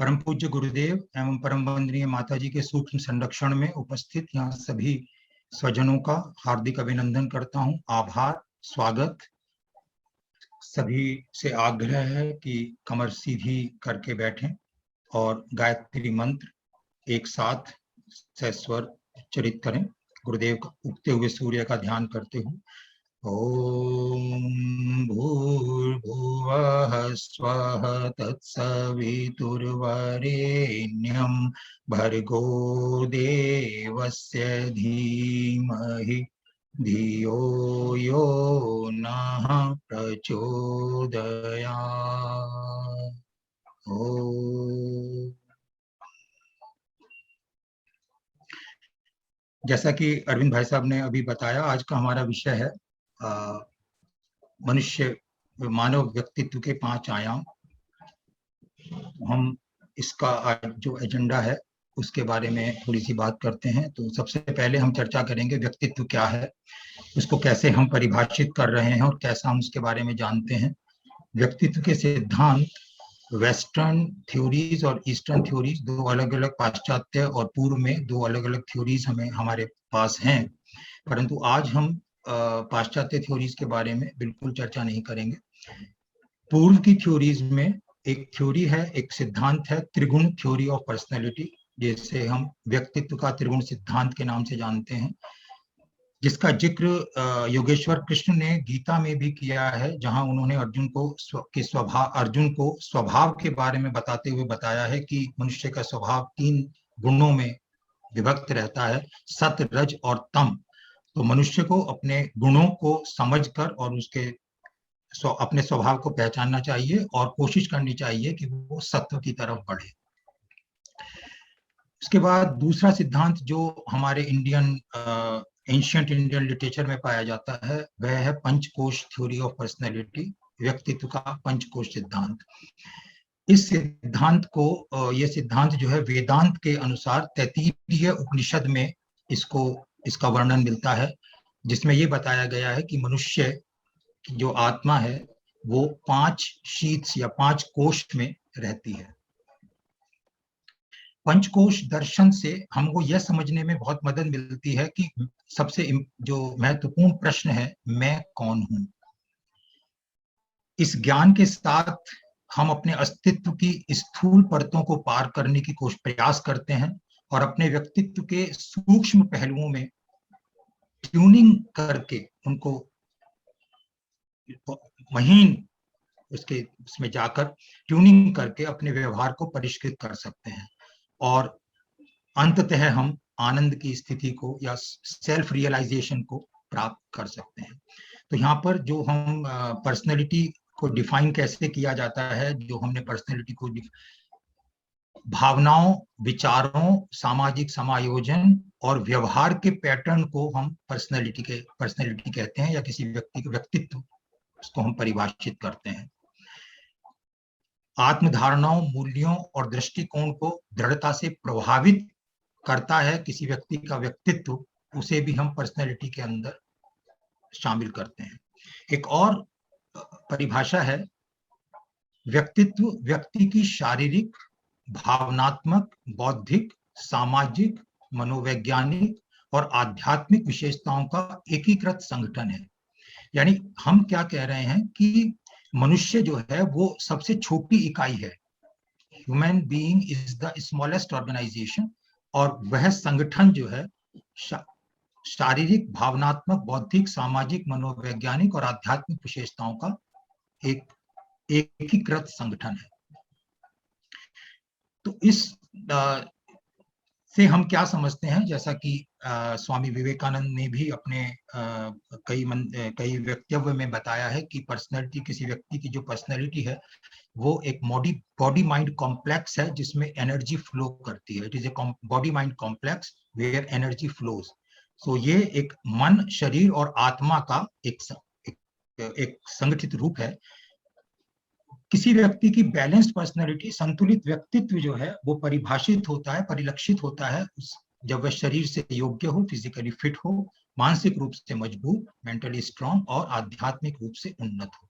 परम पूज्य गुरुदेव एवं परम वंदनीय माता जी के सूक्ष्म संरक्षण में उपस्थित यहाँ सभी स्वजनों का हार्दिक अभिनंदन करता हूँ। आभार, स्वागत। सभी से आग्रह है कि कमर सीधी करके बैठें और गायत्री मंत्र एक साथ सस्वर उच्चरित करें। गुरुदेव का उगते हुए सूर्य का ध्यान करते हुए। ओम भूर्भुवः स्वः तत्सवितुर्वरेण्यं भर्गो देवस्य धीमहि धियो यो नः प्रचोदयात्। ओम। जैसा कि अरविंद भाई साहब ने अभी बताया, आज का हमारा विषय है मनुष्य मानव व्यक्तित्व के 5 आयाम। हम इसका आज जो एजेंडा है उसके बारे में थोड़ी सी बात करते हैं। तो सबसे पहले हम चर्चा करेंगे व्यक्तित्व क्या है, उसको कैसे हम परिभाषित कर रहे हैं और कैसा हम उसके बारे में जानते हैं। व्यक्तित्व के सिद्धांत वेस्टर्न थ्योरीज और ईस्टर्न थ्योरीज, दो अलग अलग, पाश्चात्य और पूर्व में दो अलग अलग थ्योरीज हमारे पास हैं। परंतु आज हम पाश्चात्य थ्योरीज के बारे में बिल्कुल चर्चा नहीं करेंगे। पूर्व की थ्योरीज में एक थ्योरी है, एक सिद्धांत है, त्रिगुण थ्योरी ऑफ पर्सनैलिटी, जिसे हम व्यक्तित्व का त्रिगुण सिद्धांत के नाम से जानते हैं, जिसका जिक्र योगेश्वर कृष्ण ने गीता में भी किया है, जहां उन्होंने अर्जुन को स्वभाव के बारे में बताते हुए बताया है कि मनुष्य का स्वभाव 3 गुणों में विभक्त रहता है, सत, रज और तम। तो मनुष्य को अपने गुणों को समझकर और अपने स्वभाव को पहचानना चाहिए और कोशिश करनी चाहिए कि वो सत्व की तरफ बढ़े। उसके बाद दूसरा सिद्धांत जो हमारे एंशिएंट इंडियन लिटरेचर में पाया जाता है वह है पंचकोश थ्योरी ऑफ पर्सनैलिटी, व्यक्तित्व का पंचकोश सिद्धांत। इस सिद्धांत को यह सिद्धांत जो है वेदांत के अनुसार तैत्तिरीय उपनिषद में इसका वर्णन मिलता है, जिसमें यह बताया गया है कि मनुष्य की जो आत्मा है वो 5 शीट्स या 5 कोश में रहती है। पंचकोश दर्शन से हमको यह समझने में बहुत मदद मिलती है कि सबसे जो महत्वपूर्ण प्रश्न है, मैं कौन हूं। इस ज्ञान के साथ हम अपने अस्तित्व की स्थूल परतों को पार करने की प्रयास करते हैं और अपने व्यक्तित्व के सूक्ष्म पहलुओं में ट्यूनिंग करके उनको महीन उसमें जाकर ट्यूनिंग करके अपने व्यवहार को परिष्कृत कर सकते हैं और अंततः हम आनंद की स्थिति को या सेल्फ रियलाइजेशन को प्राप्त कर सकते हैं। तो यहाँ पर जो हम पर्सनैलिटी को डिफाइन कैसे किया जाता है, जो हमने पर्सनैलिटी को भावनाओं, विचारों, सामाजिक समायोजन और व्यवहार के पैटर्न को हम पर्सनैलिटी कहते हैं, या किसी व्यक्ति के व्यक्तित्व उसको हम परिभाषित करते हैं। आत्मधारणाओं, मूल्यों और दृष्टिकोण को दृढ़ता से प्रभावित करता है किसी व्यक्ति का व्यक्तित्व, उसे भी हम पर्सनैलिटी के अंदर शामिल करते हैं। एक और परिभाषा है, व्यक्तित्व व्यक्ति की शारीरिक, भावनात्मक, बौद्धिक, सामाजिक, मनोवैज्ञानिक और आध्यात्मिक विशेषताओं का एकीकृत संगठन है। यानी हम क्या कह रहे हैं कि मनुष्य जो है वो सबसे छोटी इकाई है। Human being is the smallest organisation, और वह संगठन जो है शारीरिक, भावनात्मक, बौद्धिक, सामाजिक, मनोवैज्ञानिक और आध्यात्मिक विशेषताओं का एक एकीकृत संगठन है। तो इस से हम क्या समझते हैं, जैसा कि स्वामी विवेकानंद ने भी अपने कई वक्तव्य में बताया है कि पर्सनैलिटी, किसी व्यक्ति की जो पर्सनैलिटी है वो एक बॉडी माइंड कॉम्प्लेक्स है जिसमें एनर्जी फ्लो करती है। It is a body mind complex where energy flows. So ये एक मन, शरीर और आत्मा का एक संगठित रूप है। किसी व्यक्ति की बैलेंस्ड पर्सनैलिटी, संतुलित व्यक्तित्व जो है वो परिभाषित होता है, परिलक्षित होता है जब वह शरीर से योग्य हो, फिजिकली फिट हो, मानसिक रूप से मजबूत, मेंटली स्ट्रांग और आध्यात्मिक रूप से उन्नत हो।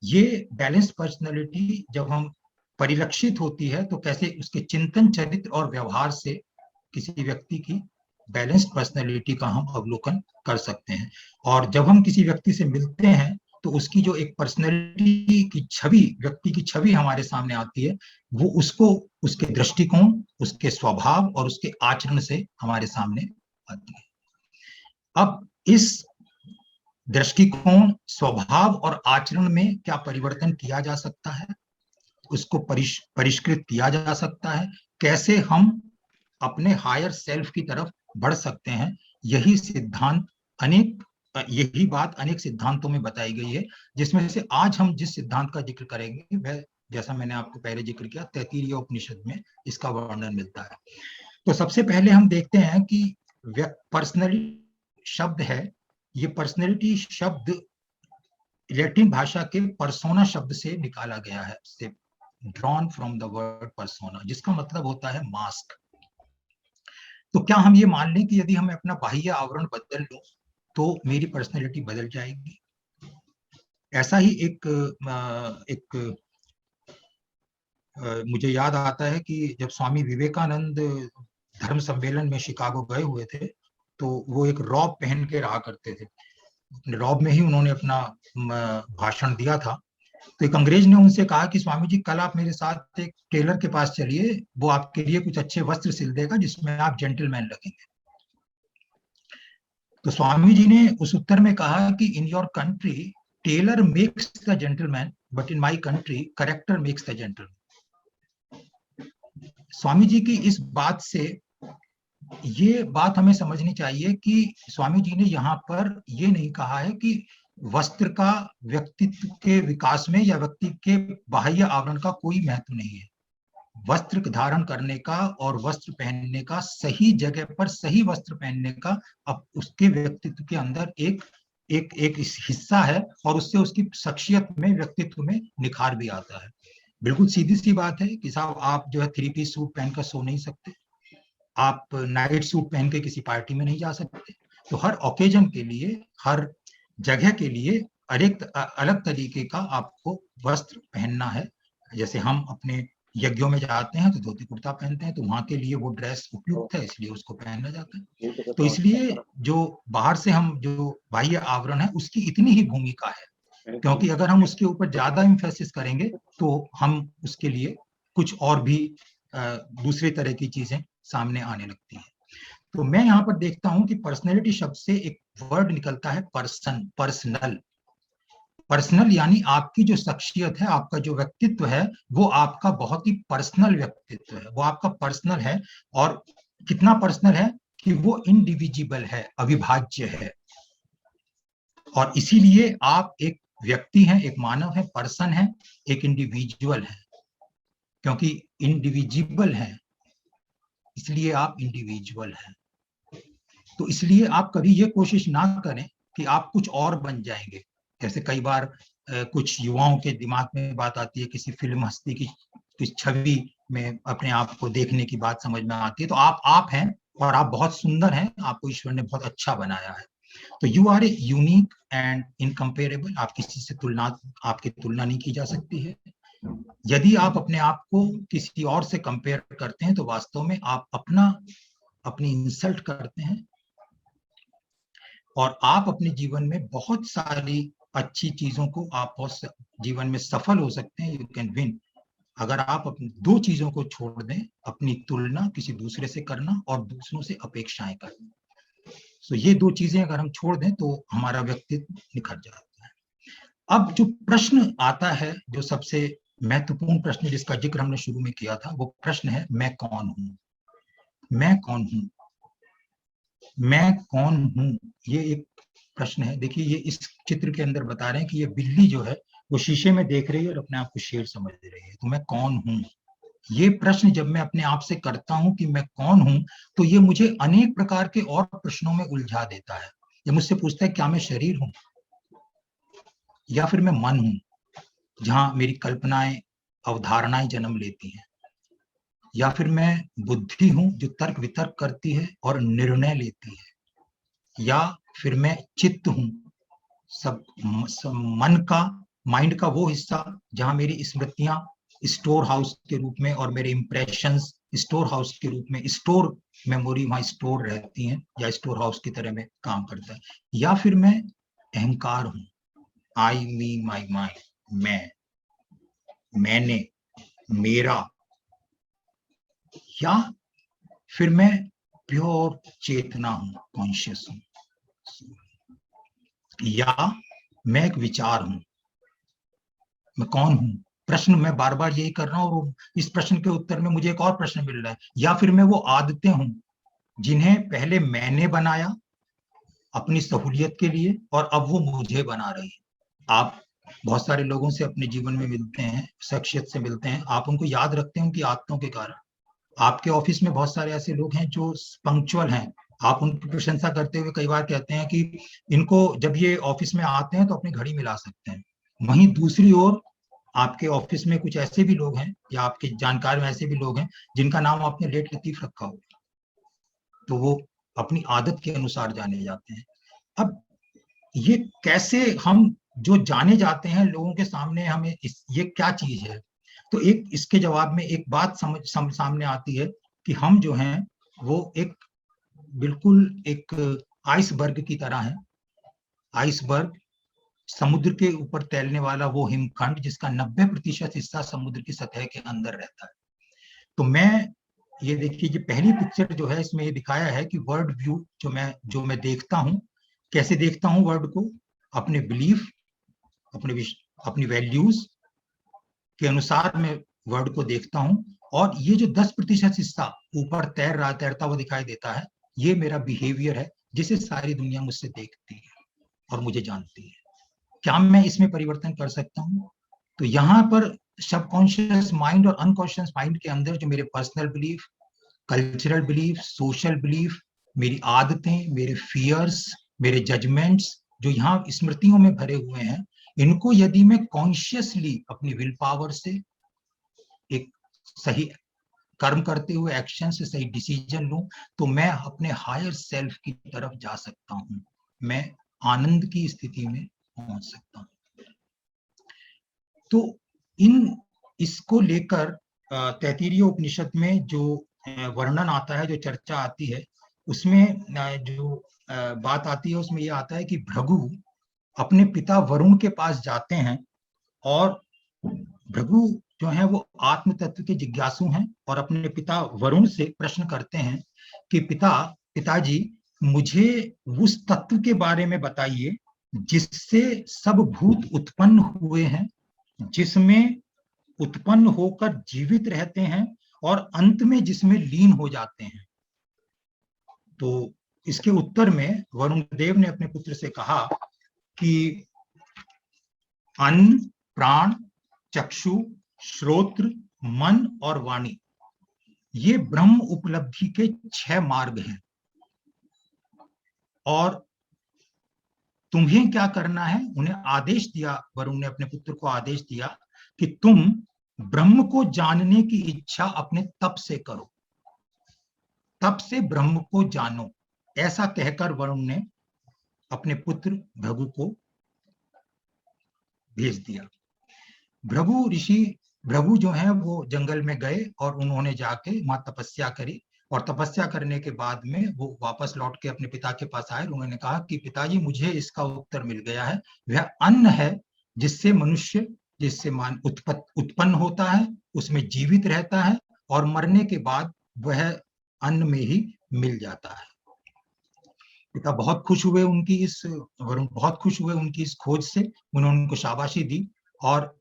ये बैलेंस्ड पर्सनैलिटी जब हम परिलक्षित होती है तो कैसे उसके चिंतन, चरित्र और व्यवहार से किसी व्यक्ति की बैलेंस्ड पर्सनैलिटी का हम अवलोकन कर सकते हैं। और जब हम किसी व्यक्ति से मिलते हैं तो उसकी जो एक पर्सनैलिटी की छवि, व्यक्ति की छवि हमारे सामने आती है, वो उसको उसके दृष्टिकोण, उसके स्वभाव और उसके आचरण से हमारे सामने आती है। अब इस दृष्टिकोण, स्वभाव और आचरण में क्या परिवर्तन किया जा सकता है, उसको परिष्कृत किया जा सकता है, कैसे हम अपने हायर सेल्फ की तरफ बढ़ सकते हैं, यही बात अनेक सिद्धांतों में बताई गई है, जिसमें से आज हम जिस सिद्धांत का जिक्र करेंगे वह, जैसा मैंने आपको पहले जिक्र किया, तैत्तिरीय उपनिषद में इसका वर्णन मिलता है। तो सबसे पहले हम देखते हैं कि पर्सनैलिटी शब्द है, ये पर्सनैलिटी शब्द लैटिन भाषा के पर्सोना शब्द से निकाला गया है, से drawn from the word persona, जिसका मतलब होता है मास्क। तो क्या हम ये मान लें कि यदि हमें अपना बाह्य आवरण बदल लूं तो मेरी पर्सनैलिटी बदल जाएगी? ऐसा ही एक मुझे याद आता है कि जब स्वामी विवेकानंद धर्म सम्मेलन में शिकागो गए हुए थे तो वो एक रॉब पहन के रहा करते थे, रॉब में ही उन्होंने अपना भाषण दिया था। तो एक अंग्रेज ने उनसे कहा कि स्वामी जी, कल आप मेरे साथ एक टेलर के पास चलिए, वो आपके लिए कुछ अच्छे वस्त्र सिल देगा जिसमें आप जेंटलमैन लगेंगे। तो स्वामी जी ने उस उत्तर में कहा कि in your country tailor makes the gentleman, but in my country character makes the gentleman. Swami ji की इस बात से ये बात हमें समझनी चाहिए कि स्वामी जी ने यहाँ पर ये नहीं कहा है कि वस्त्र का व्यक्तित्व के विकास में या व्यक्ति के बाह्य आवरण का कोई महत्व नहीं है। वस्त्र धारण करने का और वस्त्र पहनने का, सही जगह पर सही वस्त्र पहनने का, अब उसके व्यक्तित्व के अंदर एक हिस्सा है और उससे उसकी शख्सियत में, व्यक्तित्व में निखार भी आता है। बिल्कुल सीधी सी बात है कि साहब आप जो है 3 पीस सूट पहनकर सो नहीं सकते, आप नाइट सूट पहन के किसी पार्टी में नहीं जा सकते। तो हर ओकेजन के लिए, हर जगह के लिए अलग तरीके का आपको वस्त्र पहनना है। जैसे हम अपने यज्ञों में जाते हैं तो धोती कुर्ता पहनते हैं, तो वहां के लिए वो ड्रेस उपयुक्त है, इसलिए उसको पहना जाता है। तो इसलिए जो बाहर से हम जो बाह्य आवरण है उसकी इतनी ही भूमिका है, क्योंकि अगर हम उसके ऊपर ज्यादा इम्फेसिस करेंगे तो हम उसके लिए कुछ और भी दूसरे तरह की चीजें सामने आने लगती हैं। तो मैं यहाँ पर देखता हूं कि पर्सनैलिटी शब्द से एक वर्ड निकलता है पर्सन, पर्सनल। पर्सनल यानी आपकी जो शख्सियत है, आपका जो व्यक्तित्व है, वो आपका बहुत ही पर्सनल व्यक्तित्व है, वो आपका पर्सनल है। और कितना पर्सनल है कि वो इनडिविजिबल है, अविभाज्य है। और इसीलिए आप एक व्यक्ति हैं, एक मानव है, पर्सन है, एक इंडिविजुअल है। क्योंकि इंडिविजिबल है इसलिए आप इंडिविजुअल हैं। तो इसलिए आप कभी ये कोशिश ना करें कि आप कुछ और बन जाएंगे। जैसे कई बार कुछ युवाओं के दिमाग में बात आती है, किसी फिल्म हस्ती की छवि में अपने आप को देखने की बात समझ में आती है। तो आप हैं और आप बहुत सुंदर हैं, आपको ईश्वर ने बहुत अच्छा बनाया है। तो you are a unique and incomparable. आप किसी से आपकी तुलना नहीं की जा सकती है। यदि आप अपने आप को किसी और से कंपेयर करते हैं तो वास्तव में आप अपनी इंसल्ट करते हैं। और आप अपने जीवन में बहुत सारी अच्छी चीजों को, आप जीवन में सफल हो सकते हैं, यू कैन विन, अगर आप अपनी 2 चीजों को छोड़ दें, अपनी तुलना किसी दूसरे से करना और दूसरों से अपेक्षाएं करना। तो ये 2 चीजें अगर हम छोड़ दें तो हमारा व्यक्तित्व निखर जाता है। अब जो प्रश्न आता है, जो सबसे महत्वपूर्ण प्रश्न जिसका जिक्र हमने शुरू में किया था, वो प्रश्न है मैं कौन हूं? मैं कौन हूं? मैं कौन हूं? ये एक प्रश्न है। देखिए, ये इस चित्र के अंदर बता रहे हैं कि ये बिल्ली जो है वो शीशे में देख रही है और अपने आप को शेर समझ रही है। तो मैं कौन हूं? ये प्रश्न जब मैं अपने आप से करता हूं कि मैं कौन हूं, तो ये मुझे अनेक प्रकार के और प्रश्नों में उलझा देता है। ये मुझसे पूछता है क्या मैं शरीर हूं, या फिर मैं मन हूं जहां मेरी कल्पनाएं, अवधारणाएं जन्म लेती हैं, या फिर मैं बुद्धि हूं जो तर्क वितर्क करती है और निर्णय लेती है, या फिर मैं चित्त हूं, सब मन का, माइंड का वो हिस्सा जहां मेरी स्मृतियां स्टोर हाउस के रूप में, और मेरे इम्प्रेशंस स्टोर हाउस के रूप में, स्टोर मेमोरी वहां स्टोर रहती हैं या स्टोर हाउस की तरह में काम करता है। या फिर मैं अहंकार हूं, आई मी माई माइंड, मैंने, मेरा, या फिर मैं प्योर चेतना हूं, कॉन्शियस हूं, या मैं एक विचार हूं, मैं कौन हूं। प्रश्न मैं बार बार यही कर रहा हूं, और इस प्रश्न के उत्तर में मुझे एक और प्रश्न मिल रहा है। या फिर मैं वो आदतें हूं जिन्हें पहले मैंने बनाया अपनी सहूलियत के लिए, और अब वो मुझे बना रही है। आप बहुत सारे लोगों से अपने जीवन में मिलते हैं, शख्सियत से मिलते हैं, आप उनको याद रखते हैं उनकी आदतों के कारण। आपके ऑफिस में बहुत सारे ऐसे लोग हैं जो पंक्चुअल हैं, आप उनकी प्रशंसा करते हुए कई बार कहते हैं कि इनको जब ये ऑफिस में आते हैं तो अपनी घड़ी मिला सकते हैं। वहीं दूसरी ओर आपके ऑफिस में कुछ ऐसे भी लोग हैं, या आपके जानकार में ऐसे भी लोग हैं जिनका नाम आपने लेट लतीफ रखा हो, तो वो अपनी आदत के अनुसार जाने जाते हैं। अब ये कैसे हम जो जाने जाते हैं लोगों के सामने, हमें ये क्या चीज है? तो एक इसके जवाब में एक बात सामने आती है कि हम जो हैं वो एक बिल्कुल एक आइसबर्ग की तरह है। आइसबर्ग समुद्र के ऊपर तैरने वाला वो हिमखंड जिसका 90% हिस्सा समुद्र की सतह के अंदर रहता है। तो मैं, ये देखिए, ये पहली पिक्चर जो है इसमें ये दिखाया है कि वर्ड व्यू जो मैं देखता हूँ, कैसे देखता हूँ वर्ड को, अपने बिलीफ, अपनी वैल्यूज के अनुसार मैं वर्ड को देखता हूँ। और ये जो 10% हिस्सा ऊपर तैरता हुआ दिखाई देता है, ये मेरा बिहेवियर है जिसे सारी दुनिया मुझसे देखती है और मुझे जानती है। क्या मैं इसमें परिवर्तन कर सकता हूँ? तो यहाँ पर सबकॉन्शियस माइंड और अनकॉन्शियस माइंड के अंदर जो मेरे personal belief, cultural belief, social belief, मेरी आदतें, मेरे फियर्स, मेरे जजमेंट्स जो यहाँ स्मृतियों में भरे हुए हैं, इनको यदि मैं कॉन्शियसली अपनी विल पावर से एक सही कर्म करते हुए, एक्शन से सही डिसीजन लूं, तो मैं अपने हायर सेल्फ की तरफ जा सकता हूं, मैं आनंद की स्थिति में पहुंच सकता हूं। तो इसको लेकर तैत्तिरीय उपनिषद में जो वर्णन आता है, जो चर्चा आती है, उसमें जो बात आती है उसमें यह आता है कि भृगु अपने पिता वरुण के पास जाते हैं, और भृगु जो है वो आत्म तत्व के जिज्ञासु हैं, और अपने पिता वरुण से प्रश्न करते हैं कि पिताजी, मुझे उस तत्व के बारे में बताइए जिससे सब भूत उत्पन्न हुए हैं, जिसमें उत्पन्न होकर जीवित रहते हैं और अंत में जिसमें लीन हो जाते हैं। तो इसके उत्तर में वरुण देव ने अपने पुत्र से कहा कि अन्न, प्राण, चक्षु, श्रोत्र, मन और वाणी, ये ब्रह्म उपलब्धि के 6 मार्ग हैं, और तुम्हें क्या करना है? उन्हें आदेश दिया, वरुण ने अपने पुत्र को आदेश दिया कि तुम ब्रह्म को जानने की इच्छा अपने तप से करो, तप से ब्रह्म को जानो। ऐसा कहकर वरुण ने अपने पुत्र भृगु को भेज दिया। भृगु जो है वो जंगल में गए और उन्होंने जाके वहां तपस्या करी, और तपस्या करने के बाद में वो वापस लौट के अपने पिता के पास आए। उन्होंने कहा कि पिताजी, मुझे इसका उत्तर मिल गया है, वह अन्न है जिससे मनुष्य उत्पन्न होता है, उसमें जीवित रहता है, और मरने के बाद वह अन्न में ही मिल जाता है। पिता बहुत खुश हुए वरुण बहुत खुश हुए उनकी इस खोज से। उन्होंने उनको शाबाशी दी, और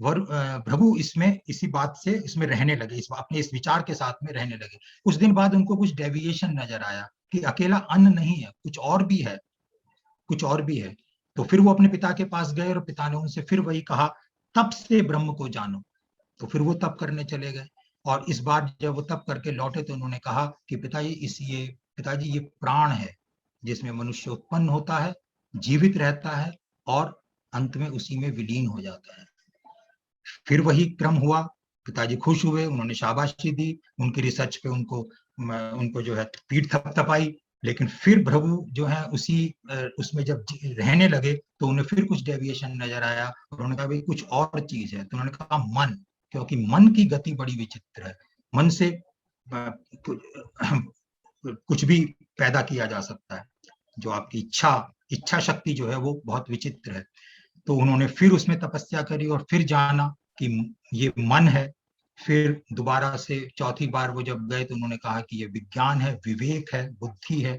भृगु इसी बात से इसमें रहने लगे, अपने इस विचार के साथ में रहने लगे। कुछ दिन बाद उनको कुछ डेविएशन नजर आया कि अकेला अन्न नहीं है, कुछ और भी है, कुछ और भी है। तो फिर वो अपने पिता के पास गए, और पिता ने उनसे फिर वही कहा, तप से ब्रह्म को जानो। तो फिर वो तप करने चले गए, और इस बार जब वो तप करके लौटे तो उन्होंने कहा कि पिताजी, ये प्राण है जिसमें मनुष्य उत्पन्न होता है, जीवित रहता है, और अंत में उसी में विलीन हो जाता है। फिर वही क्रम हुआ। पिताजी खुश हुए, उन्होंने शाबाशी दी, उनकी रिसर्च पे उनको जो है पीठ थपथपाई। लेकिन फिर भृगु जो है उसमें जब रहने लगे तो उन्हें फिर कुछ डेविएशन नजर आया, और उन्होंने कहा भाई कुछ और चीज है। तो उन्होंने कहा मन, क्योंकि मन की गति बड़ी विचित्र है। मन से कुछ भी पैदा किया जा सकता है। जो आपकी इच्छा शक्ति जो है वो बहुत विचित्र है। तो उन्होंने फिर उसमें तपस्या करी और फिर जाना कि ये मन है। फिर दोबारा से चौथी बार वो जब गए तो उन्होंने कहा कि ये विज्ञान है, विवेक है, बुद्धि है।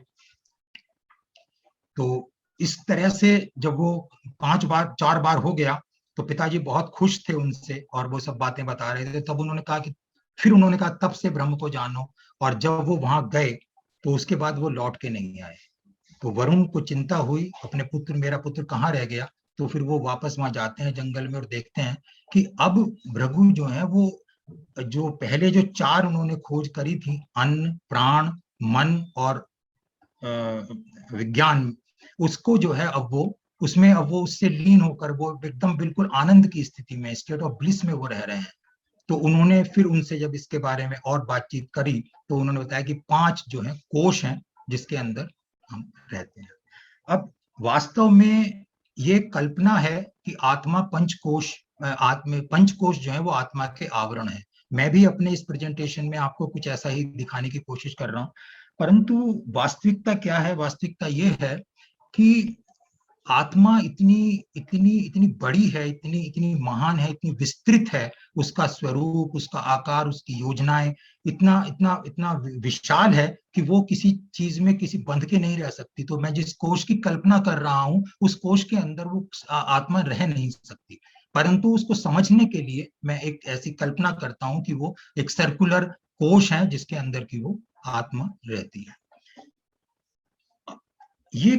तो इस तरह से जब वो 4 बार हो गया तो पिताजी बहुत खुश थे उनसे और वो सब बातें बता रहे थे। तब उन्होंने कहा कि फिर उन्होंने कहा तब से ब्रह्म को जानो। और जब वो वहां गए तो उसके बाद वो लौट के नहीं आए। तो वरुण को चिंता हुई, अपने पुत्र, मेरा पुत्र कहाँ रह गया। तो फिर वो वापस वहां जाते हैं जंगल में और देखते हैं कि अब भृगु जो है वो जो पहले जो 4 उन्होंने खोज करी थी, अन्न, प्राण, मन और विज्ञान, उसको जो है अब वो उससे लीन होकर वो एकदम बिल्कुल आनंद की स्थिति में, स्टेट ऑफ ब्लिस में वो रह रहे हैं। तो उन्होंने फिर उनसे जब इसके बारे में और बातचीत करी तो उन्होंने बताया कि 5 जो है कोश हैं जिसके अंदर हम रहते हैं। अब वास्तव में ये कल्पना है कि आत्मा पंचकोश, पंचकोश जो है वो आत्मा के आवरण है। मैं भी अपने इस प्रेजेंटेशन में आपको कुछ ऐसा ही दिखाने की कोशिश कर रहा हूं, परंतु वास्तविकता क्या है? वास्तविकता ये है कि आत्मा इतनी इतनी इतनी बड़ी है, इतनी इतनी महान है, इतनी विस्तृत है। उसका स्वरूप, उसका आकार, उसकी योजनाएं इतना इतना इतना विशाल है कि वो किसी चीज में किसी बंध के नहीं रह सकती। तो मैं जिस कोश की कल्पना कर रहा हूं उस कोश के अंदर वो आत्मा रह नहीं सकती, परंतु उसको समझने के लिए मैं एक ऐसी कल्पना करता हूं कि वो एक सर्कुलर कोश है जिसके अंदर की वो आत्मा रहती है। ये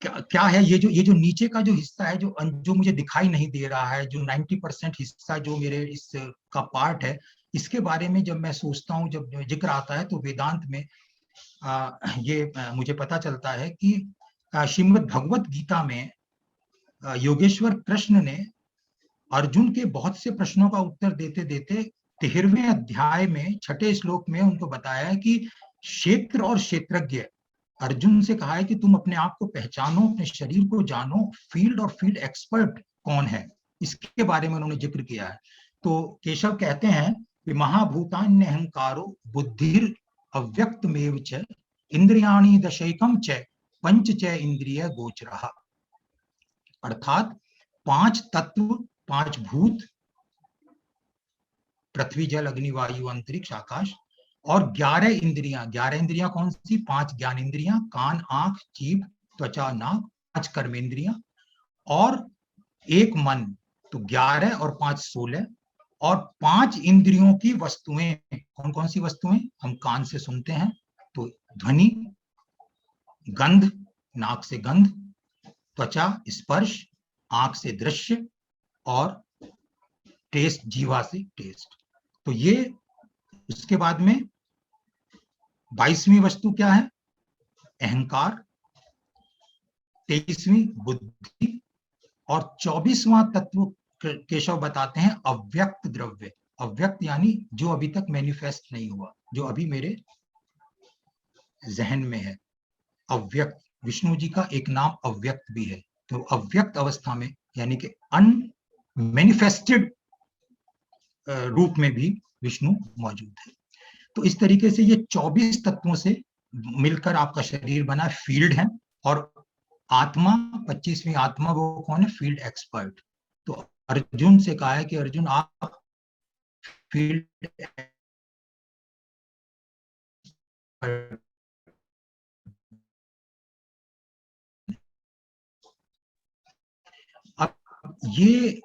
क्या है? ये जो नीचे का जो हिस्सा है, जो मुझे दिखाई नहीं दे रहा है, जो 90% हिस्सा जो मेरे इस का पार्ट है, इसके बारे में जब मैं सोचता हूँ, जब जिक्र आता है तो वेदांत में मुझे पता चलता है कि श्रीमद् भगवत गीता में योगेश्वर कृष्ण ने अर्जुन के बहुत से प्रश्नों का उत्तर देते देते 13वें अध्याय में 6ठे श्लोक में उनको बताया है कि क्षेत्र और क्षेत्रज्ञ, अर्जुन से कहा है कि तुम अपने आप को पहचानो, अपने शरीर को जानो, फील्ड और फील्ड एक्सपर्ट कौन है, इसके बारे में उन्होंने जिक्र किया है। तो केशव कहते हैं कि महाभूतान्य अहंकारो बुद्धिर अव्यक्तमेव च इंद्रियाणि दशैकम च पंच च इंद्रिय गोचरः। अर्थात 5 तत्व, 5 भूत, पृथ्वी, जल, अग्नि, वायु, अंतरिक्ष, आकाश, और 11 इंद्रियां। 11 इंद्रियां कौन सी? 5 ज्ञान इंद्रियां, कान, आंख, जीभ, त्वचा, नाक, 5 कर्मेंद्रियां और 1 मन। तो 11 और 5 16, और 5 इंद्रियों की वस्तुएं। कौन कौन सी वस्तुएं? हम कान से सुनते हैं तो ध्वनि, गंध, नाक से गंध, त्वचा स्पर्श, आंख से दृश्य, और टेस्ट, जीवा से टेस्ट। तो ये, उसके बाद में 22वीं वस्तु क्या है? अहंकार, 23वीं बुद्धि, और 24वां तत्व केशव बताते हैं अव्यक्त द्रव्य। अव्यक्त यानी जो अभी तक मैनिफेस्ट नहीं हुआ, जो अभी मेरे जहन में है। अव्यक्त, विष्णु जी का एक नाम अव्यक्त भी है। तो अव्यक्त अवस्था में यानी कि अनमैनिफेस्टेड रूप में भी विष्णु मौजूद है। तो इस तरीके से ये 24 तत्वों से मिलकर आपका शरीर बना, फील्ड है। और आत्मा, 25वीं आत्मा, वो कौन है? Field expert. तो अर्जुन से कहा है कि अर्जुन आप फील्ड, अब ये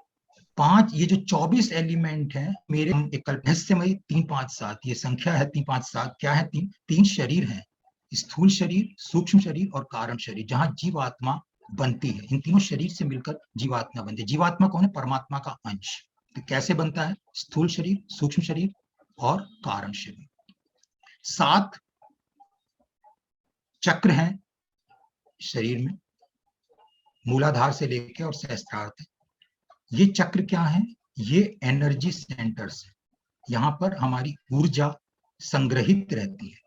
5, ये जो 24 एलिमेंट है मेरे, एक रहस्यमयी 3 5 7, ये संख्या है 3 5 7। क्या है? 3 शरीर हैं, स्थूल शरीर, सूक्ष्म शरीर और कारण शरीर, जहां जीवात्मा बनती है। इन तीनों शरीर से मिलकर जीवात्मा बनती है। जीवात्मा कौन है? परमात्मा का अंश। तो कैसे बनता है? स्थूल शरीर, सूक्ष्म शरीर और कारण शरीर। 7 चक्र हैं शरीर में, मूलाधार से लेकर और सहस्त्रार तक। ये चक्र क्या है? ये एनर्जी सेंटर्स है। यहाँ पर हमारी ऊर्जा संग्रहित रहती है।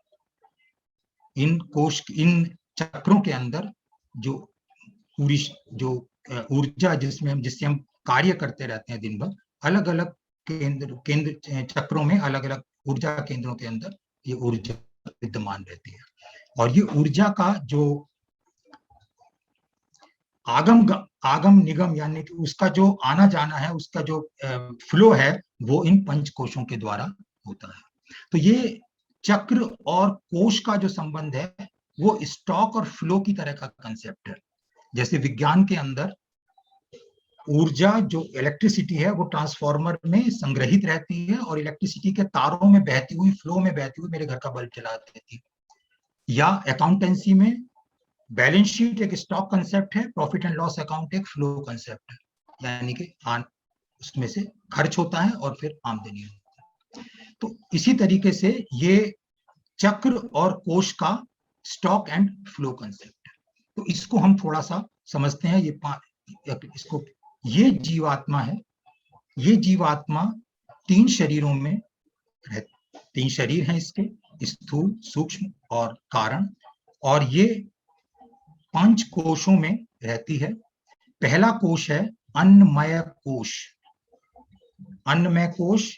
इन चक्रों के अंदर जो पूरी जो ऊर्जा जिससे हम कार्य करते रहते हैं दिन भर, अलग अलग केंद्र चक्रों में, अलग अलग ऊर्जा केंद्रों के अंदर ये ऊर्जा विद्यमान रहती है। और ये ऊर्जा का जो आगम निगम, यानी कि उसका जो आना जाना है, उसका जो फ्लो है, वो इन पंच कोशों के द्वारा होता है। तो ये चक्र और कोश का जो संबंध है वो स्टॉक और फ्लो की तरह का कंसेप्ट है। जैसे विज्ञान के अंदर ऊर्जा जो इलेक्ट्रिसिटी है वो ट्रांसफार्मर में संग्रहित रहती है और इलेक्ट्रिसिटी के तारों में बहती हुई, फ्लो में बहती हुई मेरे घर का बल्ब जला देती है। या अकाउंटेंसी में बैलेंस शीट एक स्टॉक कंसेप्ट है, प्रॉफिट एंड लॉस अकाउंट एक फ्लो कंसेप्ट है, यानी कि उसमें से खर्च होता है और फिर आमदनी होती है। तो इसी तरीके से ये चक्र और कोश का स्टॉक एंड फ्लो कंसेप्ट है। तो इसको हम थोड़ा सा समझते हैं। ये जीवात्मा है। ये जीवात्मा 3 शरीरों में रहती, 3 शरीर हैं इसके, स्थूल, सूक्ष्म और कारण, और ये 5 कोशों में रहती है। पहला कोश है अन्नमय कोश। अन्नमय कोश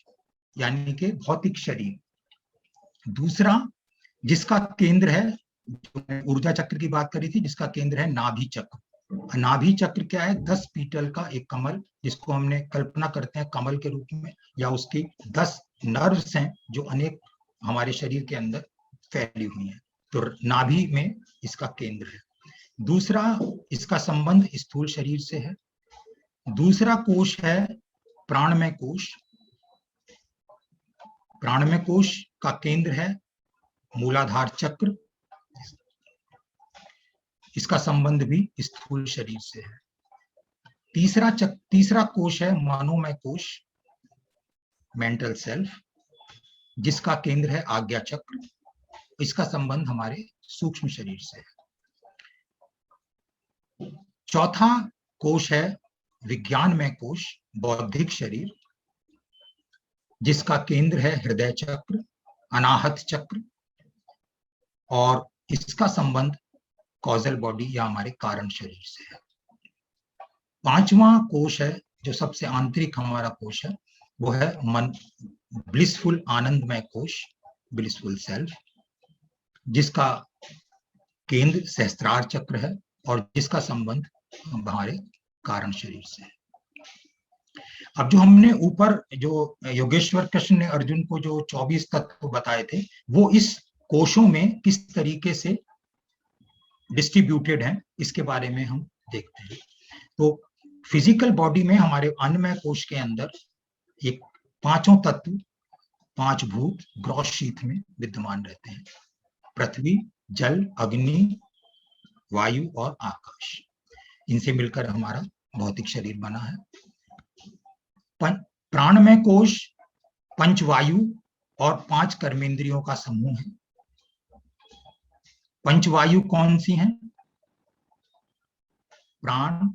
यानी कि भौतिक शरीर। दूसरा, जिसका केंद्र है, ऊर्जा चक्र की बात करी थी, जिसका केंद्र है नाभि चक्र। नाभि चक्र क्या है? 10 पीटल का एक कमल, जिसको हमने कल्पना करते हैं कमल के रूप में, या उसकी 10 नर्व्स हैं जो अनेक हमारे शरीर के अंदर फैली हुई हैं। तो नाभि में इसका केंद्र है। दूसरा, इसका संबंध स्थूल शरीर से है। दूसरा कोश है प्राणमय कोश। प्राणमय कोश का केंद्र है मूलाधार चक्र। इसका संबंध भी स्थूल शरीर से है। तीसरा कोश है मनोमय कोश, मेंटल सेल्फ, जिसका केंद्र है आज्ञा चक्र। इसका संबंध हमारे सूक्ष्म शरीर से है। चौथा कोश है विज्ञानमय कोश, बौद्धिक शरीर, जिसका केंद्र है हृदय चक्र, अनाहत चक्र, और इसका संबंध कॉजल बॉडी या हमारे कारण शरीर से है। पांचवा कोश है जो सबसे आंतरिक हमारा कोश है, वो है मन, ब्लिसफुल आनंदमय कोश, ब्लिसफुल सेल्फ, जिसका केंद्र सहस्त्रार चक्र है और जिसका संबंध हमारे कारण शरीर से है। अब जो हमने ऊपर जो योगेश्वर कृष्ण ने अर्जुन को जो 24 तत्व बताए थे, वो इस कोशों में किस तरीके से डिस्ट्रीब्यूटेड हैं, इसके बारे में हम देखते हैं। तो फिजिकल बॉडी में हमारे अन्नमय कोश के अंदर एक 5 तत्व, 5 भूत ग्रॉस शीथ में विद्यमान रहते हैं: पृथ्वी, जल, अग्नि, वायु और आकाश। इनसे मिलकर हमारा भौतिक शरीर बना है। प्राणमय कोश 5 वायु और 5 कर्मेंद्रियों का समूह है। 5 वायु कौन सी हैं? प्राण,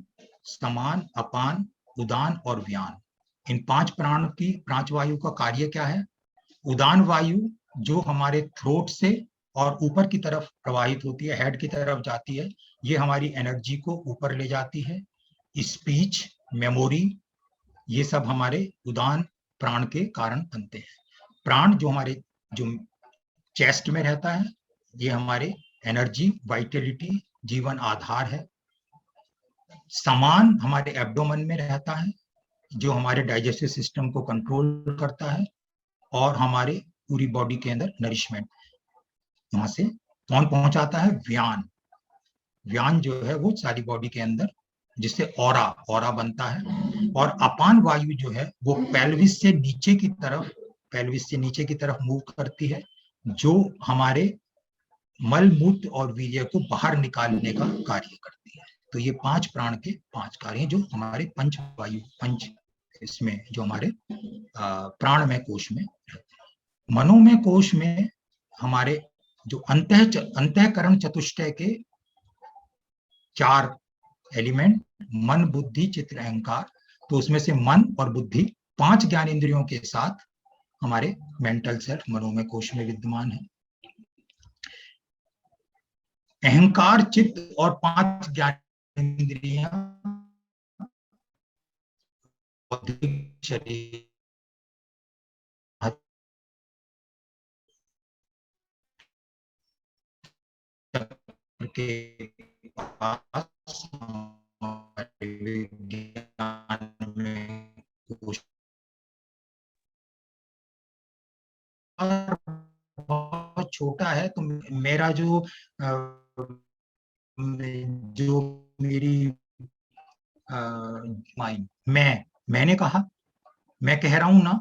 समान, अपान, उदान और व्यान। इन 5 वायु का कार्य क्या है? उदान वायु जो हमारे थ्रोट से और ऊपर की तरफ प्रवाहित होती है, हेड की तरफ जाती है, ये हमारी एनर्जी को ऊपर ले जाती है। स्पीच, मेमोरी, ये सब हमारे उदान प्राण के कारण बनते हैं। प्राण जो हमारे जो चेस्ट में रहता है, ये हमारे एनर्जी, वाइटलिटी, जीवन आधार है। समान हमारे एब्डोमेन में रहता है, जो हमारे डाइजेस्टिव सिस्टम को कंट्रोल करता है और हमारे पूरी बॉडी के अंदर नरिशमेंट वहां से कौन पहुंचाता है? व्यान। व्यान जो है वो सारी बॉडी के अंदर, जिससे ऑरा बनता है। और अपान वायु जो है वो पेल्विस से नीचे की तरफ मूव करती है, जो हमारे मल, मूत्र और वीर्य को बाहर निकालने का कार्य करती है। तो ये 5 प्राण के 5 कार्य जो हमारे पंच वायु, इसमें जो हमारे प्राणमय कोश में रहते हैं। मनोमय कोश में हमारे जो अंतःकरण चतुष्टय के 4 एलिमेंट, मन, बुद्धि, चित्त, अहंकार, तो उसमें से मन और बुद्धि 5 ज्ञानेंद्रियों के साथ हमारे मेंटल सेल्फ मनोमय कोश में विद्यमान है। अहंकार, चित्त और 5 ज्ञानेंद्रियां बौद्धिक शरीर के पास हमारे विज्ञान में बहुत छोटा है, तो मेरा जो मेरी माइंड, मैंने कहा, मैं कह रहा हूं ना,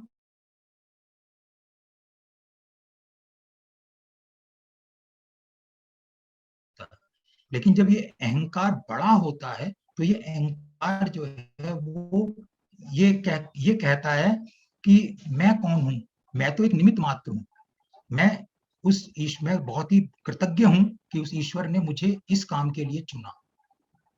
लेकिन जब ये अहंकार बड़ा होता है तो ये अहंकार जो है वो ये कहता है कि मैं कौन हूं, मैं तो एक निमित्त मात्र हूं, मैं उस ईश्वर में बहुत ही कृतज्ञ हूं कि उस ईश्वर ने मुझे इस काम के लिए चुना।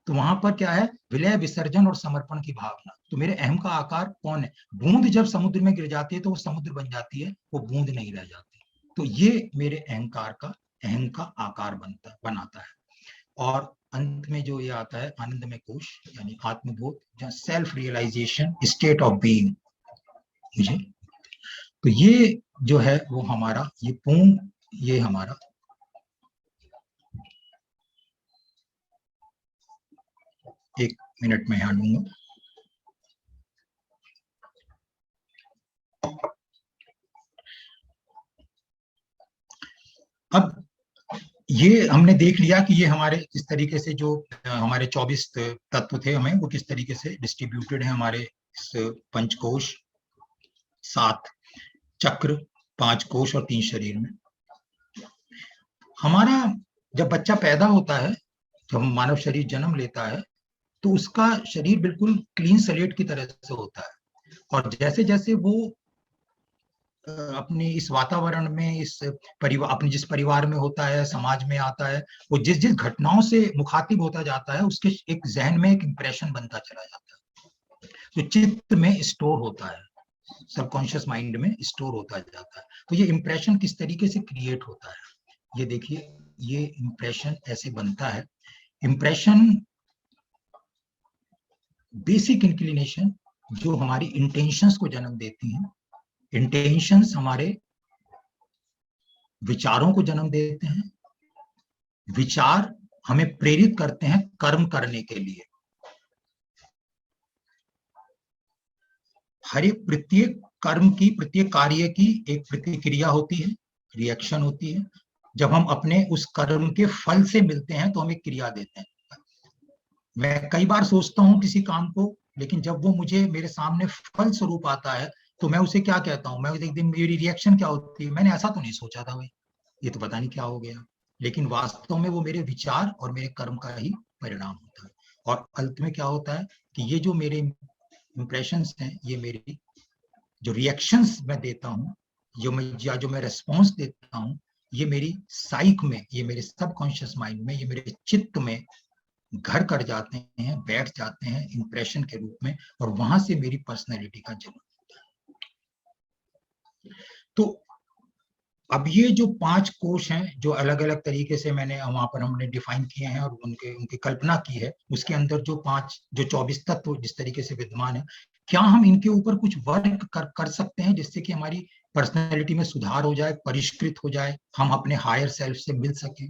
तो वहां पर क्या है, विलय, विसर्जन और समर्पण की भावना। तो मेरे अहम का आकार कौन है, बूंद जब समुद्र में गिर जाती है तो वो समुद्र बन जाती है, वो बूंद नहीं रह जाती। तो ये मेरे अहंकार का, अहम का आकार बनाता है। और अंत में जो ये आता है आनंदमय कोश, यानी आत्मबोध, जहाँ self realisation, state of being मुझे। तो ये जो है वो हमारा ये पूर्ण, ये हमारा एक मिनट में यहाँ लूंगा। अब ये हमने देख लिया कि ये हमारे किस तरीके से जो हमारे 24 तत्व थे, हमें वो किस तरीके से डिस्ट्रीब्यूटेड है हमारे इस पंचकोश, 7 चक्र, 5 कोश और 3 शरीर में। हमारा जब बच्चा पैदा होता है, जब मानव शरीर जन्म लेता है, तो उसका शरीर बिल्कुल क्लीन स्लेट की तरह से होता है। और जैसे जैसे वो अपने इस वातावरण में, इस परिवार, अपने जिस परिवार में होता है, समाज में आता है, वो जिस जिस घटनाओं से मुखातिब होता जाता है, उसके एक जहन में एक इंप्रेशन बनता चला जाता है, जो चित्त में स्टोर होता है, सबकॉन्शियस माइंड में स्टोर होता जाता है। तो ये इंप्रेशन किस तरीके से क्रिएट होता है, ये देखिए, ये इंप्रेशन ऐसे बनता है। इंप्रेशन बेसिक इंक्लिनेशन जो हमारी इंटेंशंस को जन्म देती हैं, इंटेंशंस हमारे विचारों को जन्म देते हैं, विचार हमें प्रेरित करते हैं कर्म करने के लिए। हर एक प्रत्येक कर्म की, प्रत्येक कार्य की एक प्रतिक्रिया होती है, रिएक्शन होती है। जब हम अपने उस कर्म के फल से मिलते हैं तो हम एक क्रिया देते हैं। मैं कई बार सोचता हूं किसी काम को, लेकिन जब वो मुझे मेरे सामने फल स्वरूप आता है तो मैं उसे क्या कहता हूँ, मैं एक दिन मेरी रिएक्शन क्या होती है, मैंने ऐसा तो नहीं सोचा था भाई, ये तो पता नहीं क्या हो गया। लेकिन वास्तव में वो मेरे विचार और मेरे कर्म का ही परिणाम होता है। और अंत में क्या होता है कि ये जो मेरे इंप्रेशंस हैं, ये मेरी जो रिएक्शंस मैं देता हूँ, जो मैं रेस्पॉन्स देता हूँ, ये मेरी साइक में, ये मेरे सबकॉन्शियस माइंड में, ये मेरे चित्त में घर कर जाते हैं, बैठ जाते हैं इंप्रेशन के रूप में, और वहां से मेरी पर्सनैलिटी का जन्म होता है। तो अब ये जो 5 कोश हैं, जो अलग अलग तरीके से मैंने वहां पर हमने डिफाइन किए हैं और उनकी कल्पना की है, उसके अंदर जो 24 तत्व जिस तरीके से विद्यमान है, क्या हम इनके ऊपर कुछ वर्क कर सकते हैं जिससे कि हमारी पर्सनैलिटी में सुधार हो जाए, परिष्कृत हो जाए, हम अपने हायर सेल्फ से मिल सके?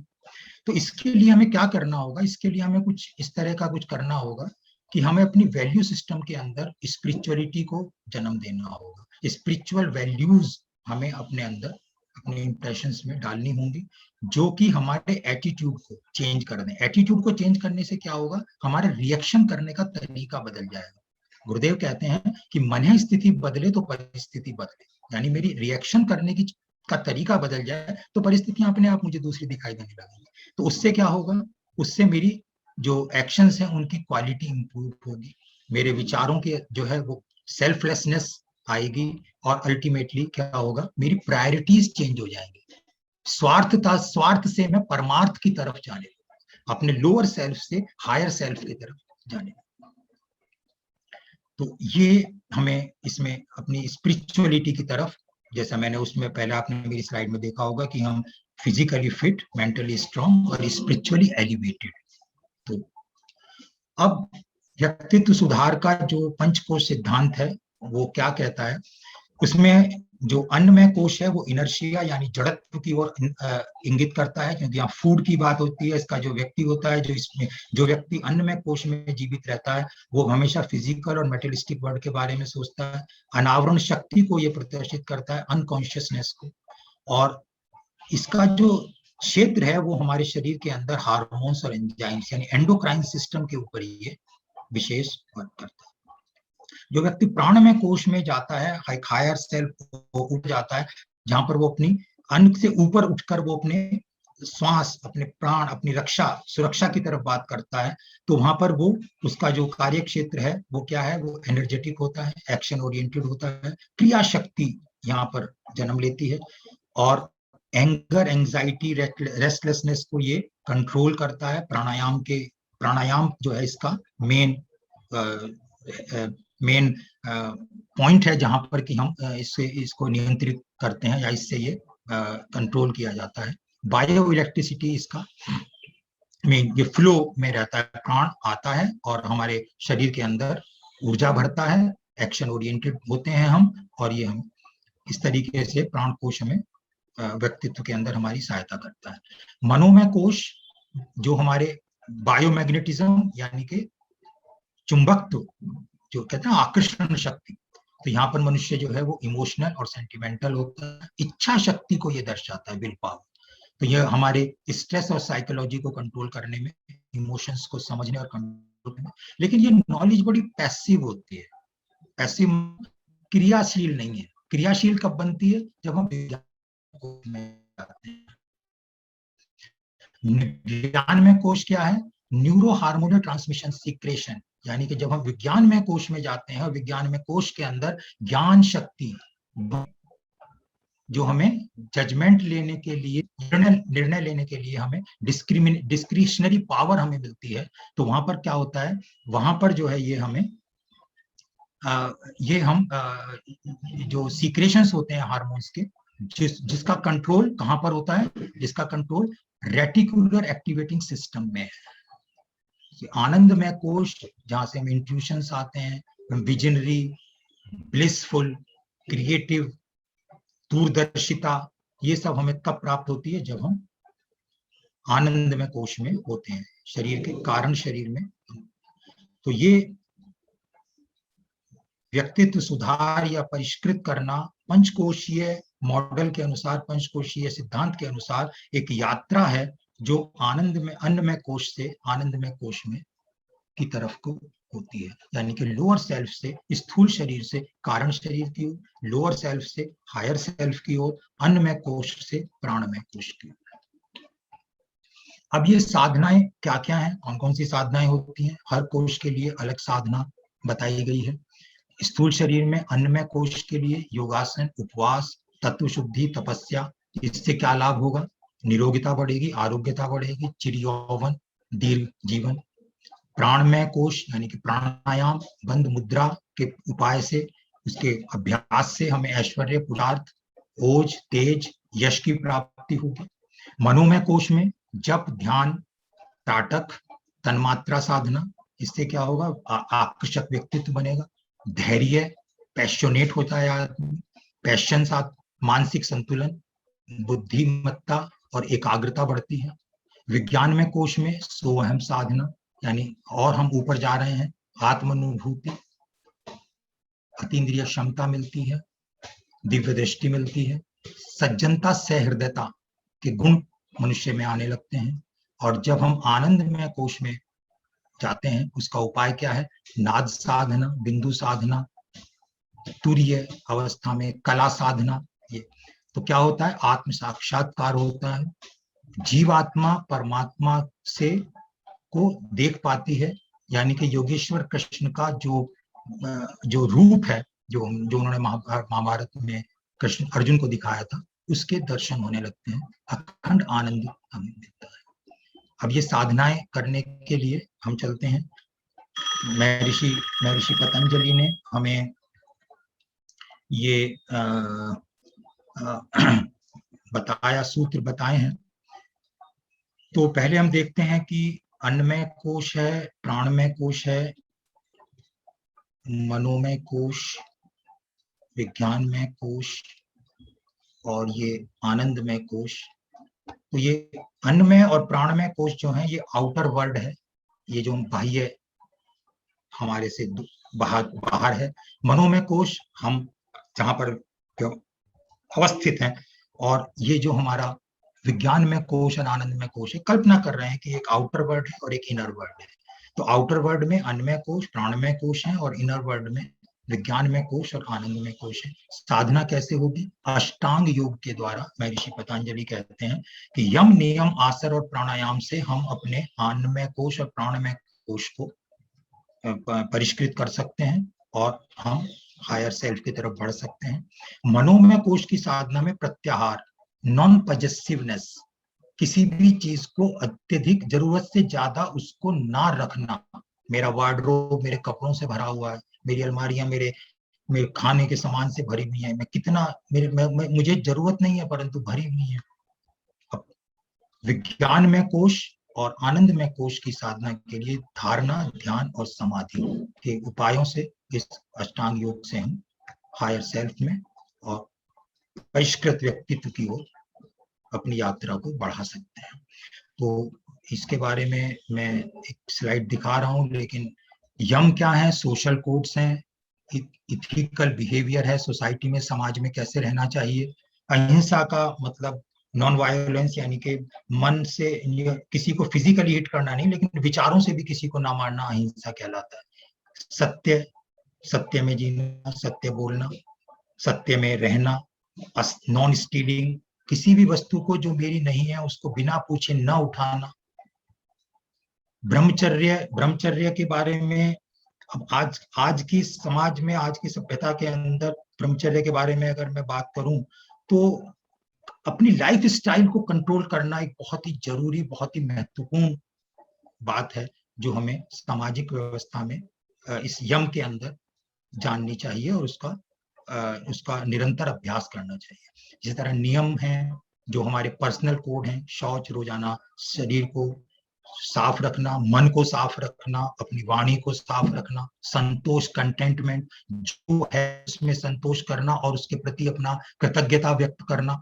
तो इसके लिए हमें क्या करना होगा, इसके लिए हमें कुछ इस तरह का कुछ करना होगा कि हमें अपनी वैल्यू सिस्टम के अंदर स्पिरिचुअलिटी को जन्म देना होगा। स्पिरिचुअल वैल्यूज हमें अपने अंदर, अपने इंप्रेशंस में डालनी होंगी, जो कि हमारे एटीट्यूड को चेंज कर दें। एटीट्यूड को चेंज करने से क्या होगा, हमारे रिएक्शन करने का तरीका बदल जाएगा। गुरुदेव कहते हैं कि मन स्थिति बदले तो परिस्थिति बदले, यानी मेरी रिएक्शन करने की का तरीका बदल जाए तो परिस्थितियां अपने आप मुझे दूसरी दिखाई देने लगेंगी। तो उससे क्या होगा, उससे मेरी जो एक्शंस हैं उनकी क्वालिटी इंप्रूव होगी, मेरे विचारों के जो है वो सेल्फलेसनेस आएगी, और अल्टीमेटली क्या होगा, मेरी प्रायोरिटीज चेंज हो जाएंगी। स्वार्थ से मैं परमार्थ की तरफ जाने लगूंगा, अपने लोअर सेल्फ से हायर सेल्फ की तरफ जाने लगूंगा। तो ये हमें इसमें अपनी स्पिरिचुअलिटी की तरफ, जैसा मैंने उसमें पहले आपने मेरी स्लाइड में देखा होगा कि हम फिजिकली फिट, मेंटली स्ट्रांग और स्पिरिचुअली एलिवेटेड। तो अब व्यक्तित्व सुधार का जो पंचकोश सिद्धांत है वो क्या कहता है, उसमें जो अन्नमय कोश है वो इनर्शिया यानी जड़त्व की ओर इंगित करता है, क्योंकि यहाँ फूड की बात होती है। इसका जो व्यक्ति होता है, जो व्यक्ति अन्नमय कोश में जीवित रहता है, वो हमेशा फिजिकल और मेटेरियलिस्टिक वर्ल्ड के बारे में सोचता है। अनावरण शक्ति को ये प्रदर्शित करता है, अनकॉन्शियसनेस को। और इसका जो क्षेत्र है वो हमारे शरीर के अंदर हार्मोन्स और एंजाइम्स यानी एंडोक्राइन सिस्टम के ऊपर ये विशेष वर्क करता है। जो व्यक्ति प्राणमय कोश में जाता है, हायर सेल्फ को उठ जाता है, जहां पर वो अपनी अन्न से ऊपर उठकर वो अपने श्वास, अपने प्राण, अपनी रक्षा, सुरक्षा की तरफ बात करता है, तो वहां पर वो उसका जो कार्य क्षेत्र है वो क्या है, वो एनर्जेटिक होता है, एक्शन ओरिएंटेड होता है, क्रिया शक्ति यहाँ पर जन्म लेती है। और एंगर, एंजाइटी, रेस्टलेसनेस को ये कंट्रोल करता है। प्राणायाम जो है इसका मेन पॉइंट है, जहां पर कि हम इसको नियंत्रित करते हैं या इससे ये कंट्रोल किया जाता है। बायो इलेक्ट्रिसिटी इसका मेन, ये फ्लो में रहता है, प्राण आता है और हमारे शरीर के अंदर ऊर्जा भरता है, एक्शन ओरिएंटेड होते हैं हम, और ये हम इस तरीके से प्राण कोश हमें व्यक्तित्व के अंदर हमारी सहायता करता है। मनोमय कोश जो हमारे बायोमैग्नेटिज्म यानी कि चुंबकत्व, जो कहते हैं आकर्षण शक्ति, तो यहाँ पर मनुष्य जो है वो इमोशनल और सेंटिमेंटल होता है। इच्छा शक्ति को ये दर्शाता है, विल पावर। तो ये हमारे स्ट्रेस और साइकोलॉजी को कंट्रोल करने में, इमोशंस को समझने और कंट्रोल करने में। लेकिन ये नॉलेज बड़ी पैसिव होती है, पैसिव, क्रियाशील नहीं है। क्रियाशील कब बनती है, जब हम विज्ञान में जाते हैं। विज्ञान में कोश क्या है, न्यूरो हार्मोनल ट्रांसमिशन सीक्रेशन, यानी कि जब हम विज्ञान में कोश में जाते हैं, विज्ञान में कोश के अंदर ज्ञान शक्ति, जो हमें जजमेंट लेने के लिए, निर्णय लेने के लिए हमें डिस्क्रिशनरी पावर हमें मिलती है, तो वहां पर क्या होता है, वहां पर जो है ये हमें जो सीक्रेशंस होते हैं हार्मोन्स के, जिसका कंट्रोल कहां पर होता है, जिसका कंट्रोल रेटिकुलर एक्टिवेटिंग सिस्टम में है। आनंदमय कोश, जहां से हम इंट्यूशंस आते हैं, विजनरी, ब्लिसफुल, क्रिएटिव, दूरदर्शिता, ये सब हमें तब प्राप्त होती है जब हम आनंदमय कोश में होते हैं, शरीर के कारण शरीर में। तो ये व्यक्तित्व सुधार या परिष्कृत करना पंचकोशीय मॉडल के अनुसार, पंचकोशीय सिद्धांत के अनुसार एक यात्रा है, जो आनंद में, अन्नमय कोश से आनंदमय कोश में की तरफ को होती है। यानी कि लोअर सेल्फ से, स्थूल शरीर से कारण शरीर की ओर, लोअर सेल्फ से हायर सेल्फ की ओर, अन्नमय कोश से प्राणमय कोश की ओर। अब ये साधनाएं क्या क्या हैं, कौन कौन सी साधनाएं होती हैं, हर कोश के लिए अलग साधना बताई गई है। स्थूल शरीर में अन्नमय कोश के लिए योगासन, उपवास, तत्व शुद्धि, तपस्या, इससे क्या लाभ होगा, निरोगिता बढ़ेगी, आरोग्यता बढ़ेगी, चिर यौवन, दीर्घ जीवन। प्राणमय कोश यानी कि प्राणायाम, बंद मुद्रा के उपाय से, उसके अभ्यास से हमें ऐश्वर्य, पुरुषार्थ, ओज, तेज, यश की प्राप्ति होगी। मनोमय कोश में जप, ध्यान, ताटक, तन्मात्रा साधना, इससे क्या होगा, आकर्षक व्यक्तित्व बनेगा। धैर्य, पैशनेट होता है आदमी, पैशन, साथ मानसिक संतुलन, बुद्धिमत्ता और एकाग्रता बढ़ती है। विज्ञान में कोश में सोहम साधना, यानी और हम ऊपर जा रहे हैं, आत्मानुभूति, अतीन्द्रिय क्षमता मिलती है, दिव्य दृष्टि मिलती है, सज्जनता, सहृदयता के गुण मनुष्य में आने लगते हैं। और जब हम आनंद में कोश में जाते हैं, उसका उपाय क्या है, नाद साधना, बिंदु साधना, तुरीय अवस्था में कला साधना। ये तो क्या होता है, आत्म साक्षात्कार होता है, जीवात्मा परमात्मा से को देख पाती है। यानी कि योगेश्वर कृष्ण का जो रूप है, जो उन्होंने महाभारत में कृष्ण अर्जुन को दिखाया था, उसके दर्शन होने लगते हैं, अखंड आनंद हमें मिलता है। अब ये साधनाएं करने के लिए हम चलते हैं, महर्षि पतंजलि ने हमें ये बताया, सूत्र बताए हैं। तो पहले हम देखते हैं कि अन्नमय कोश है, प्राणमय कोश है, मनोमय कोश, विज्ञानमय कोश, और ये आनंदमय कोश। तो ये अन्नमय और प्राणमय कोश जो है ये आउटर वर्ल्ड है, ये जो बाह्य हमारे से बाहर बाहर है। मनोमय कोश हम जहाँ पर अवस्थित हैं, और ये जो हमारा विज्ञान में कोश और आनंद में कोश है, कल्पना कर रहे हैं कि एक आउटर वर्ल्ड है और एक इनर वर्ल्ड है। तो आउटर वर्ल्ड में अन्नमय कोश प्राणमय कोश है, और इनर वर्ल्ड में विज्ञान में कोश और आनंद में कोश है। साधना कैसे होगी? अष्टांग योग के द्वारा। महर्षि पतंजलि कहते हैं कि यम नियम आसन और प्राणायाम से हम अपने अन्नमय कोश और प्राणमय कोश को परिष्कृत कर सकते हैं और हम हायर सेल्फ की तरफ बढ़ सकते हैं। मनोमय कोश की साधना में प्रत्याहार, नॉन पॉजेसिवनेस, किसी भी चीज को अत्यधिक जरूरत से ज्यादा उसको ना रखना। मेरा वार्डरोब मेरे कपड़ों से भरा हुआ है, मेरी अलमारियां मेरे मेरे खाने के सामान से भरी हुई है, मैं कितना मुझे जरूरत नहीं है परंतु भरी हुई है। अब विज्ञान में कोश और आनंद में कोश की साधना के लिए धारणा, ध्यान और समाधि के उपायों से, इस अष्टांग योग से हम हायर सेल्फ में और परिष्कृत व्यक्तित्व की ओर अपनी यात्रा को बढ़ा सकते हैं। तो इसके बारे में मैं एक स्लाइड दिखा रहा हूँ, लेकिन यम क्या है? सोशल कोड्स हैं, इथिकल बिहेवियर है, सोसाइटी में, समाज में कैसे रहना चाहिए। अहिंसा का मतलब नॉन वायलेंस, यानी कि मन से किसी को फिजिकली हिट करना नहीं, लेकिन विचारों से भी किसी को ना मारना अहिंसा कहलाता है। सत्य, सत्य में जीना, सत्य बोलना, सत्य में रहना, नॉन स्टीलिंग, किसी भी वस्तु को जो मेरी नहीं है उसको बिना पूछे न उठाना। ब्रह्मचर्य, ब्रह्मचर्य के बारे में अब आज की समाज में, आज की सभ्यता के अंदर ब्रह्मचर्य के बारे में अगर मैं बात करूं तो अपनी लाइफ स्टाइल को कंट्रोल करना एक बहुत ही जरूरी, बहुत ही महत्वपूर्ण बात है, जो हमें सामाजिक व्यवस्था में इस यम के अंदर जाननी चाहिए और उसका निरंतर अभ्यास करना चाहिए। जिस तरह नियम हैं, जो हमारे पर्सनल कोड हैं, शौच, रोजाना शरीर को साफ रखना, मन को साफ रखना, अपनी वाणी को साफ रखना, संतोष, कंटेंटमेंट, जो है उसमें संतोष करना और उसके प्रति अपना कृतज्ञता व्यक्त करना,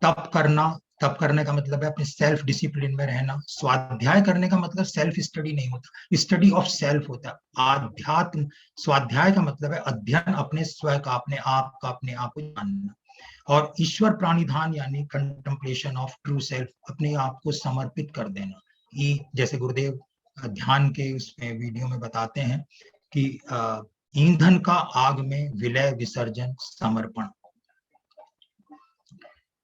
तप करना, तप करने का मतलब है अपने सेल्फ डिसिप्लिन में रहना। स्वाध्याय करने का मतलब सेल्फ स्टडी नहीं होता, स्टडी ऑफ सेल्फ होता है। आध्यात्म, स्वाध्याय का मतलब है अध्ययन, अपने स्वयं का, अपने आप का, अपने आप को जानना। और ईश्वर प्राणिधान यानी कंटेम्पलेशन ऑफ ट्रू सेल्फ, अपने आप को समर्पित कर देना। जैसे गुरुदेव ध्यान के उसमें वीडियो में बताते हैं कि ईंधन का आग में विलय, विसर्जन, समर्पण।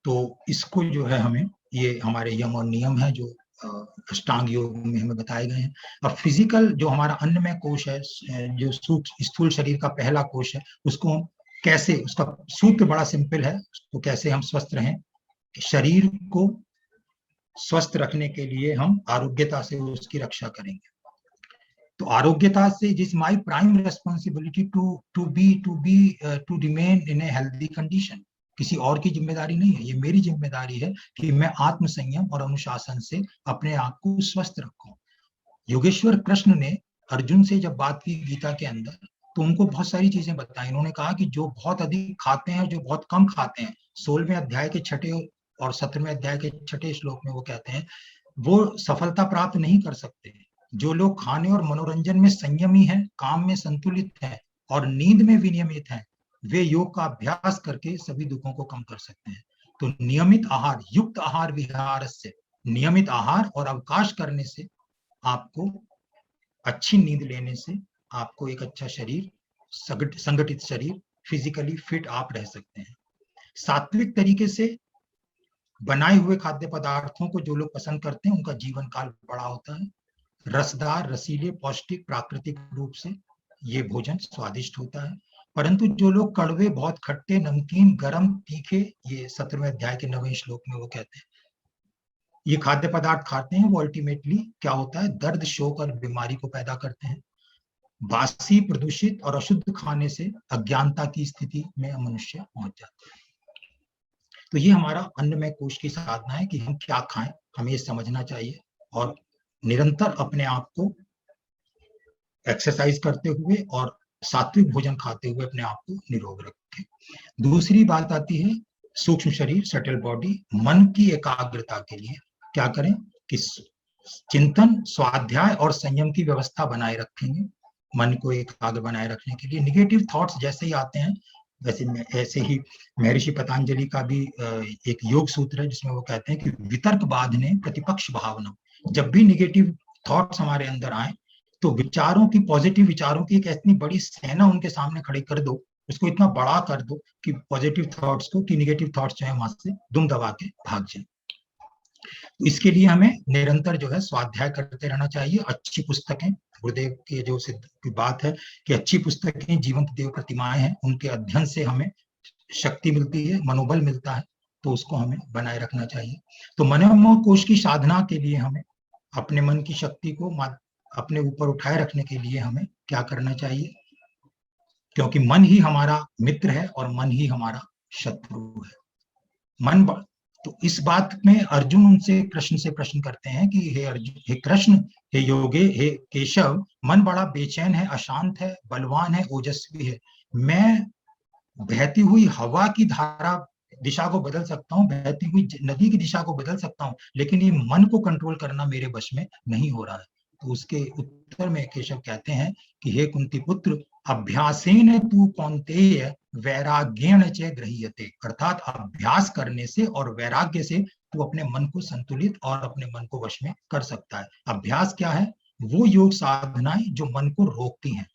तो इसको जो है हमें, ये हमारे यम और नियम है जो अष्टांग योग में हमें बताए गए हैं। अब फिजिकल जो हमारा अन्नमय कोश है, जो स्थूल शरीर का पहला कोश है, उसको कैसे, उसका सूत्र बड़ा सिंपल है, उसको कैसे हम स्वस्थ रहें। शरीर को स्वस्थ रखने के लिए हम आरोग्यता से उसकी रक्षा करेंगे। तो आरोग्यता से, जिस my prime responsibility to remain in a healthy condition. किसी और की जिम्मेदारी नहीं है, ये मेरी जिम्मेदारी है कि मैं आत्म संयम और अनुशासन से अपने आप को स्वस्थ रखूं। योगेश्वर कृष्ण ने अर्जुन से जब बात की गीता के अंदर, तो उनको बहुत सारी चीजें बताई। उन्होंने कहा कि जो बहुत अधिक खाते हैं, जो बहुत कम खाते हैं, 16वें अध्याय के 6 और 17वें अध्याय के 6 श्लोक में वो कहते हैं, वो सफलता प्राप्त नहीं कर सकते। जो लोग खाने और मनोरंजन में संयमी हैं, काम में संतुलित हैं और नींद में विनियमित हैं, वे योग का अभ्यास करके सभी दुखों को कम कर सकते हैं। तो नियमित आहार, युक्त आहार विहार से, नियमित आहार और अवकाश करने से, आपको अच्छी नींद लेने से आपको एक अच्छा शरीर, संगठित शरीर, फिजिकली फिट आप रह सकते हैं। सात्विक तरीके से बनाए हुए खाद्य पदार्थों को जो लोग पसंद करते हैं, उनका जीवन काल बड़ा होता है। रसदार, रसीले, पौष्टिक, प्राकृतिक रूप से ये भोजन स्वादिष्ट होता है। परंतु जो लोग कड़वे, बहुत खट्टे, नमकीन, गरम, तीखे, ये 17वें अध्याय के 9वें श्लोक में वो कहते हैं, ये खाद्य पदार्थ खाते हैं, वो अल्टीमेटली क्या होता है, दर्द, शोक और बीमारी को पैदा करते हैं। बासी, प्रदूषित और अशुद्ध खाने से अज्ञानता की स्थिति में मनुष्य पहुंच जाता है। तो ये हमारा अन्नमय कोश की साधना है कि हम क्या खाएं, हमें ये समझना चाहिए और निरंतर अपने आप को एक्सरसाइज करते हुए और सात्विक भोजन खाते हुए अपने आप को निरोग रखें। दूसरी बात आती है सूक्ष्म शरीर, सटल बॉडी, मन की एकाग्रता के लिए क्या करें कि चिंतन, स्वाध्याय और संयम की व्यवस्था बनाए रखेंगे। मन को एकाग्र बनाए रखने के लिए निगेटिव थॉट्स जैसे ही आते हैं, वैसे ऐसे ही महर्षि पतंजलि का भी एक योग सूत्र है जिसमें वो कहते हैं कि वितर्क बाधने प्रतिपक्ष भावना। जब भी निगेटिव थॉट्स हमारे अंदर आए तो विचारों की, पॉजिटिव विचारों की एक इतनी बड़ी सेना उनके सामने खड़ी कर दो, उसको इतना बड़ा कर दो कि पॉजिटिव थॉट्स को, कि निगेटिव थॉट्स जो है वहां से दुम दबा के भाग जाए। इसके लिए हमें निरंतर जो है स्वाध्याय करते रहना चाहिए। अच्छी पुस्तकें, गुरुदेव की जो सिद्ध की बात है कि अच्छी पुस्तकें जीवंत देव प्रतिमाएं हैं, उनके अध्ययन से हमें शक्ति मिलती है, मनोबल मिलता है, तो उसको हमें बनाए रखना चाहिए। तो मनोमोह कोश की साधना के लिए हमें अपने मन की शक्ति को अपने ऊपर उठाए रखने के लिए हमें क्या करना चाहिए, क्योंकि मन ही हमारा मित्र है और मन ही हमारा शत्रु है। मन तो इस बात में अर्जुन उनसे कृष्ण से प्रश्न करते हैं कि हे अर्जुन, हे कृष्ण, हे योगे, हे केशव, मन बड़ा बेचैन है, अशांत है, बलवान है, ओजस्वी है। मैं बहती हुई हवा की धारा दिशा को बदल सकता हूँ, बहती हुई नदी की दिशा को बदल सकता हूँ, लेकिन ये मन को कंट्रोल करना मेरे वश में नहीं हो रहा है। तो उसके उत्तर में केशव कहते हैं कि हे कुंती पुत्र, अभ्यासेन तू कौन्तेय वैराग्येण च गृह्यते, अर्थात अभ्यास करने से और वैराग्य से तू अपने मन को संतुलित और अपने मन को वश में कर सकता है। अभ्यास क्या है? वो योग साधनाएं जो मन को रोकती हैं,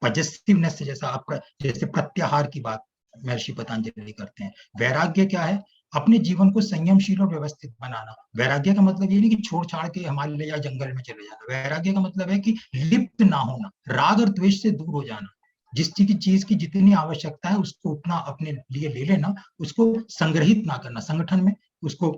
पॉजिटिवनेस से, जैसे प्रत्याहार की बात महर्षि पतंजलि करते हैं। वैराग्य क्या है? अपने जीवन को संयमशील और व्यवस्थित बनाना। वैराग्य का मतलब ये नहीं कि छोड़ छाड़ के हिमालय या जंगल में चले जाना। वैराग्य का मतलब है कि लिप्त ना होना, राग और द्वेष से दूर हो जाना। जिस चीज की जितनी आवश्यकता है उसको उतना अपने लिए ले लेना, उसको संग्रहित ना करना, संगठन में उसको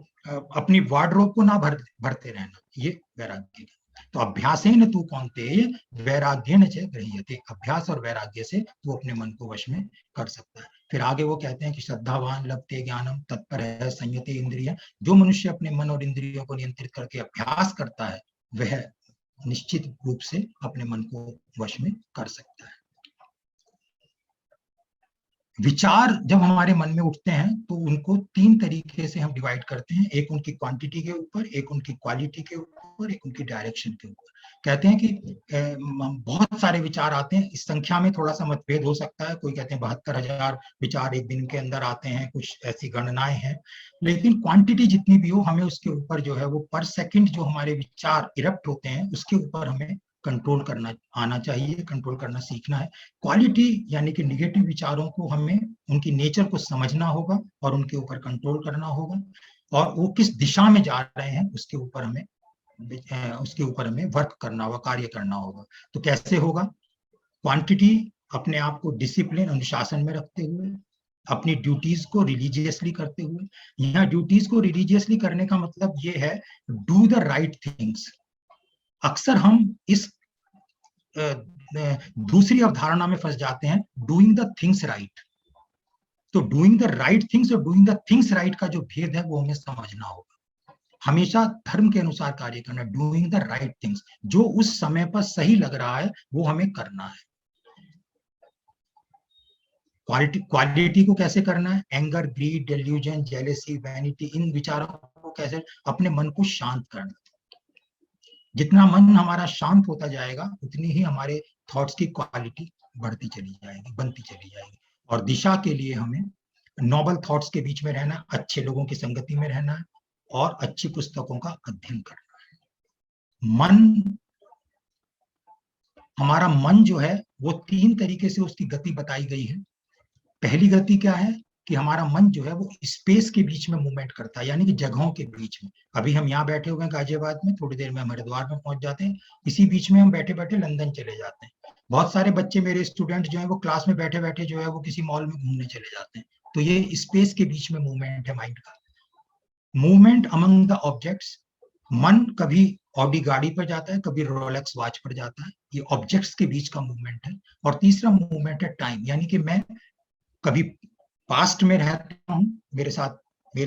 अपनी वार्डरोब को ना भरते रहना, ये वैराग्य। तो अभ्यासेन तू कौन्तेय वैराग्येन च गृह्यते, अभ्यास और वैराग्य से तू अपने मन को वश में कर सकता है। फिर आगे वो कहते हैं कि श्रद्धावान लभते ज्ञानम तत्पर है संयते इंद्रिय, जो मनुष्य अपने मन और इंद्रियों को नियंत्रित करके अभ्यास करता है वह निश्चित रूप से अपने मन को वश में कर सकता है। विचार जब हमारे मन में उठते हैं तो उनको तीन तरीके से हम डिवाइड करते हैं, एक उनकी क्वांटिटी के ऊपर, एक उनकी क्वालिटी के ऊपर, एक उनकी डायरेक्शन के ऊपर। कहते हैं कि बहुत सारे विचार आते हैं, इस संख्या में थोड़ा सा मतभेद हो सकता है, कोई कहते हैं 72,000 विचार एक दिन के अंदर आते हैं, कुछ ऐसी गणनाएं हैं, लेकिन क्वांटिटी जितनी भी हो हमें उसके ऊपर जो है वो पर सेकंड जो हमारे विचार इरप्ट होते हैं उसके ऊपर हमें कंट्रोल करना आना चाहिए, कंट्रोल करना सीखना है। क्वालिटी यानी कि निगेटिव विचारों को हमें उनकी नेचर को समझना होगा और उनके ऊपर कंट्रोल करना होगा, और वो किस दिशा में जा रहे हैं उसके ऊपर हमें वर्क करना होगा, कार्य करना होगा। तो कैसे होगा? क्वांटिटी अपने आप को डिसिप्लिन, अनुशासन में रखते हुए, अपनी ड्यूटीज को रिलीजियसली करते हुए। यहाँ ड्यूटीज को रिलीजियसली करने का मतलब ये है, डू द राइट थिंग्स। अक्सर हम इस दूसरी अवधारणा में फंस जाते हैं, डूइंग द थिंग्स राइट। तो डूइंग द राइट थिंग्स और डूइंग द थिंग्स राइट का जो भेद है वो हमें समझना होगा। हमेशा धर्म के अनुसार कार्य करना, डूइंग द राइट थिंग्स, जो उस समय पर सही लग रहा है वो हमें करना है। क्वालिटी को कैसे करना है? Anger, greed, delusion, jealousy, vanity, इन विचारों को कैसे अपने मन को शांत करना। जितना मन हमारा शांत होता जाएगा उतनी ही हमारे थॉट्स की क्वालिटी बढ़ती चली जाएगी, बनती चली जाएगी। और दिशा के लिए हमें नोबल थॉट्स के बीच में रहना, अच्छे लोगों की संगति में रहना है और अच्छी पुस्तकों का अध्ययन करना है। हमारा मन जो है वो तीन तरीके से उसकी गति बताई गई है। पहली गति क्या है कि हमारा मन जो है वो स्पेस के बीच में मूवमेंट करता है, यानी कि जगहों के बीच में। अभी हम यहाँ बैठे हुए हैं गाजियाबाद में, थोड़ी देर में हम हरिद्वार में पहुंच जाते हैं, इसी बीच में हम बैठे बैठे लंदन चले जाते हैं। बहुत सारे बच्चे मेरे स्टूडेंट जो है वो क्लास में बैठे बैठे जो है वो किसी मॉल में घूमने चले जाते हैं। तो ये स्पेस के बीच में मूवमेंट है माइंड का। मूवमेंट अमंग द ऑब्जेक्ट्स, मन कभी ऑडी गाड़ी पर जाता है, कभी रोलेक्स वॉच पर जाता है, ये ऑब्जेक्ट्स के बीच का मूवमेंट है। और तीसरा मूवमेंट है टाइम, यानी कि मैं कभी पास्ट में रहता हूँ, मेरे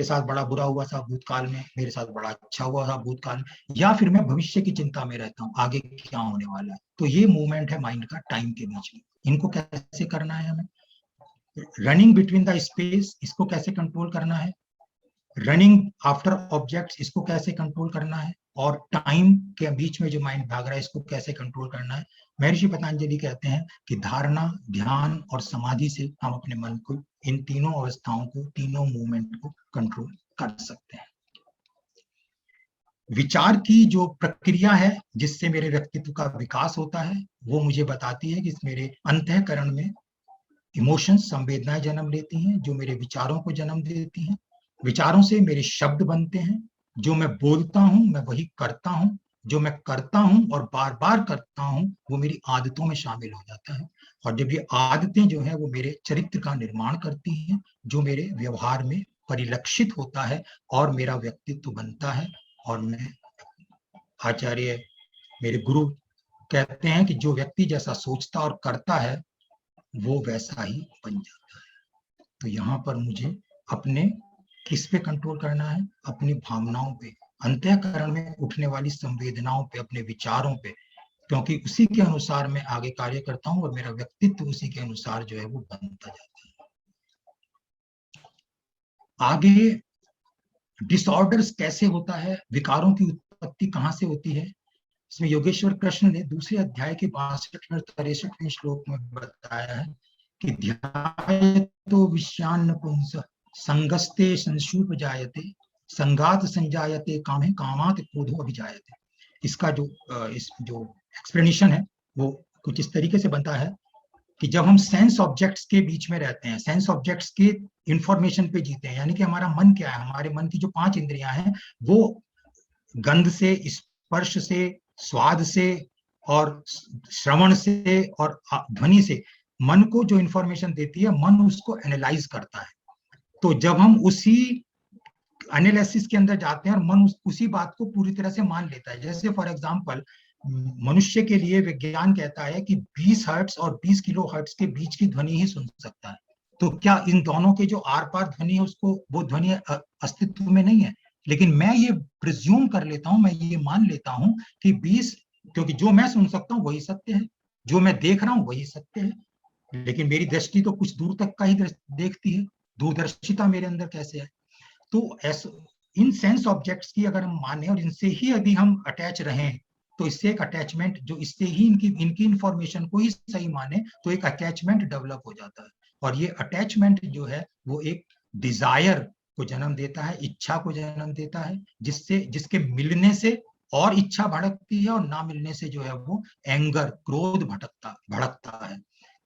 साथ बड़ा बुरा हुआ था भूतकाल में, मेरे साथ बड़ा अच्छा हुआ था भूतकाल में, या फिर मैं भविष्य की चिंता में रहता हूँ, आगे क्या होने वाला है। तो ये मूवमेंट है माइंड का टाइम के बीच में। इनको कैसे करना है हमें? रनिंग बिटवीन द स्पेस, इसको कैसे कंट्रोल करना है, रनिंग आफ्टर ऑब्जेक्ट्स, इसको कैसे कंट्रोल करना है, और टाइम के बीच में जो माइंड भाग रहा है इसको कैसे कंट्रोल करना है। महर्षि पतंजलि कहते हैं कि धारणा, ध्यान और समाधि से हम अपने मन को, इन तीनों अवस्थाओं को, तीनों मूवमेंट को कंट्रोल कर सकते हैं। विचार की जो प्रक्रिया है जिससे मेरे व्यक्तित्व का विकास होता है, वो मुझे बताती है कि मेरे अंतःकरण में इमोशंस, संवेदनाएं जन्म लेती हैं जो मेरे विचारों को जन्म देती हैं। विचारों से मेरे शब्द बनते हैं, जो मैं बोलता हूं मैं वही करता हूं, जो मैं करता हूं और बार बार करता हूं वो मेरी आदतों में शामिल हो जाता है, और जब ये आदतें जो है वो मेरे चरित्र का निर्माण करती हैं, जो मेरे व्यवहार में परिलक्षित होता है और मेरा व्यक्तित्व बनता है। और मैं, आचार्य मेरे गुरु कहते हैं कि जो व्यक्ति जैसा सोचता और करता है वो वैसा ही बन जाता है। तो यहाँ पर मुझे अपने किस पे कंट्रोल करना है, अपनी भावनाओं पे, अंतःकरण में उठने वाली संवेदनाओं पे, अपने विचारों पे, क्योंकि उसी के अनुसार मैं आगे कार्य करता हूँ और मेरा व्यक्तित्व उसी के अनुसार जो है वो बनता जाता है। आगे डिसऑर्डर्स कैसे होता है, विकारों की उत्पत्ति कहाँ से होती है, इसमें योगेश्वर कृष्ण ने दूसरे अध्याय के 62 और 63वें श्लोक में बताया है कि ध्यायतो विषयान्न पुंस संगस्ते संशूप जायते संगात संजायते कामे कामात क्रोधो अभिजायते। इसका इस जो एक्सप्लेनेशन है वो कुछ इस तरीके से बनता है कि जब हम सेंस ऑब्जेक्ट्स के बीच में रहते हैं, सेंस ऑब्जेक्ट्स के इंफॉर्मेशन पे जीते हैं, यानी कि हमारा मन क्या है, हमारे मन की जो 5 इंद्रियां हैं वो गंध से, स्पर्श से, स्वाद से और श्रवण से और ध्वनि से मन को जो इंफॉर्मेशन देती है, मन उसको एनालाइज करता है। तो जब हम उसी एनालिसिस के अंदर जाते हैं और मन उसी बात को पूरी तरह से मान लेता है, जैसे फॉर एग्जांपल मनुष्य के लिए विज्ञान कहता है कि 20 हर्ट्ज और 20 किलो हर्ट्ज के बीच की ध्वनि ही सुन सकता है। तो क्या इन दोनों के जो आर पार ध्वनि है उसको, वो ध्वनि अस्तित्व में नहीं है, लेकिन मैं ये प्रिज्यूम कर लेता हूं, मैं ये मान लेता हूं कि 20, क्योंकि जो मैं सुन सकता हूं वही सत्य है, जो मैं देख रहा हूं वही सत्य है, लेकिन मेरी दृष्टि तो कुछ दूर तक का ही देखती है, दूरदर्शिता मेरे अंदर कैसे है। तो ऐसे इन सेंस ऑब्जेक्ट्स की अगर हम माने और इनसे ही यदि हम अटैच रहें, तो इससे एक अटैचमेंट, जो इससे ही इनकी इंफॉर्मेशन को ही सही माने तो एक अटैचमेंट डेवलप हो जाता है, और ये अटैचमेंट जो है वो एक डिजायर को जन्म देता है, इच्छा को जन्म देता है, जिसके मिलने से और इच्छा भड़कती है और ना मिलने से जो है वो एंगर, क्रोध भड़कता है।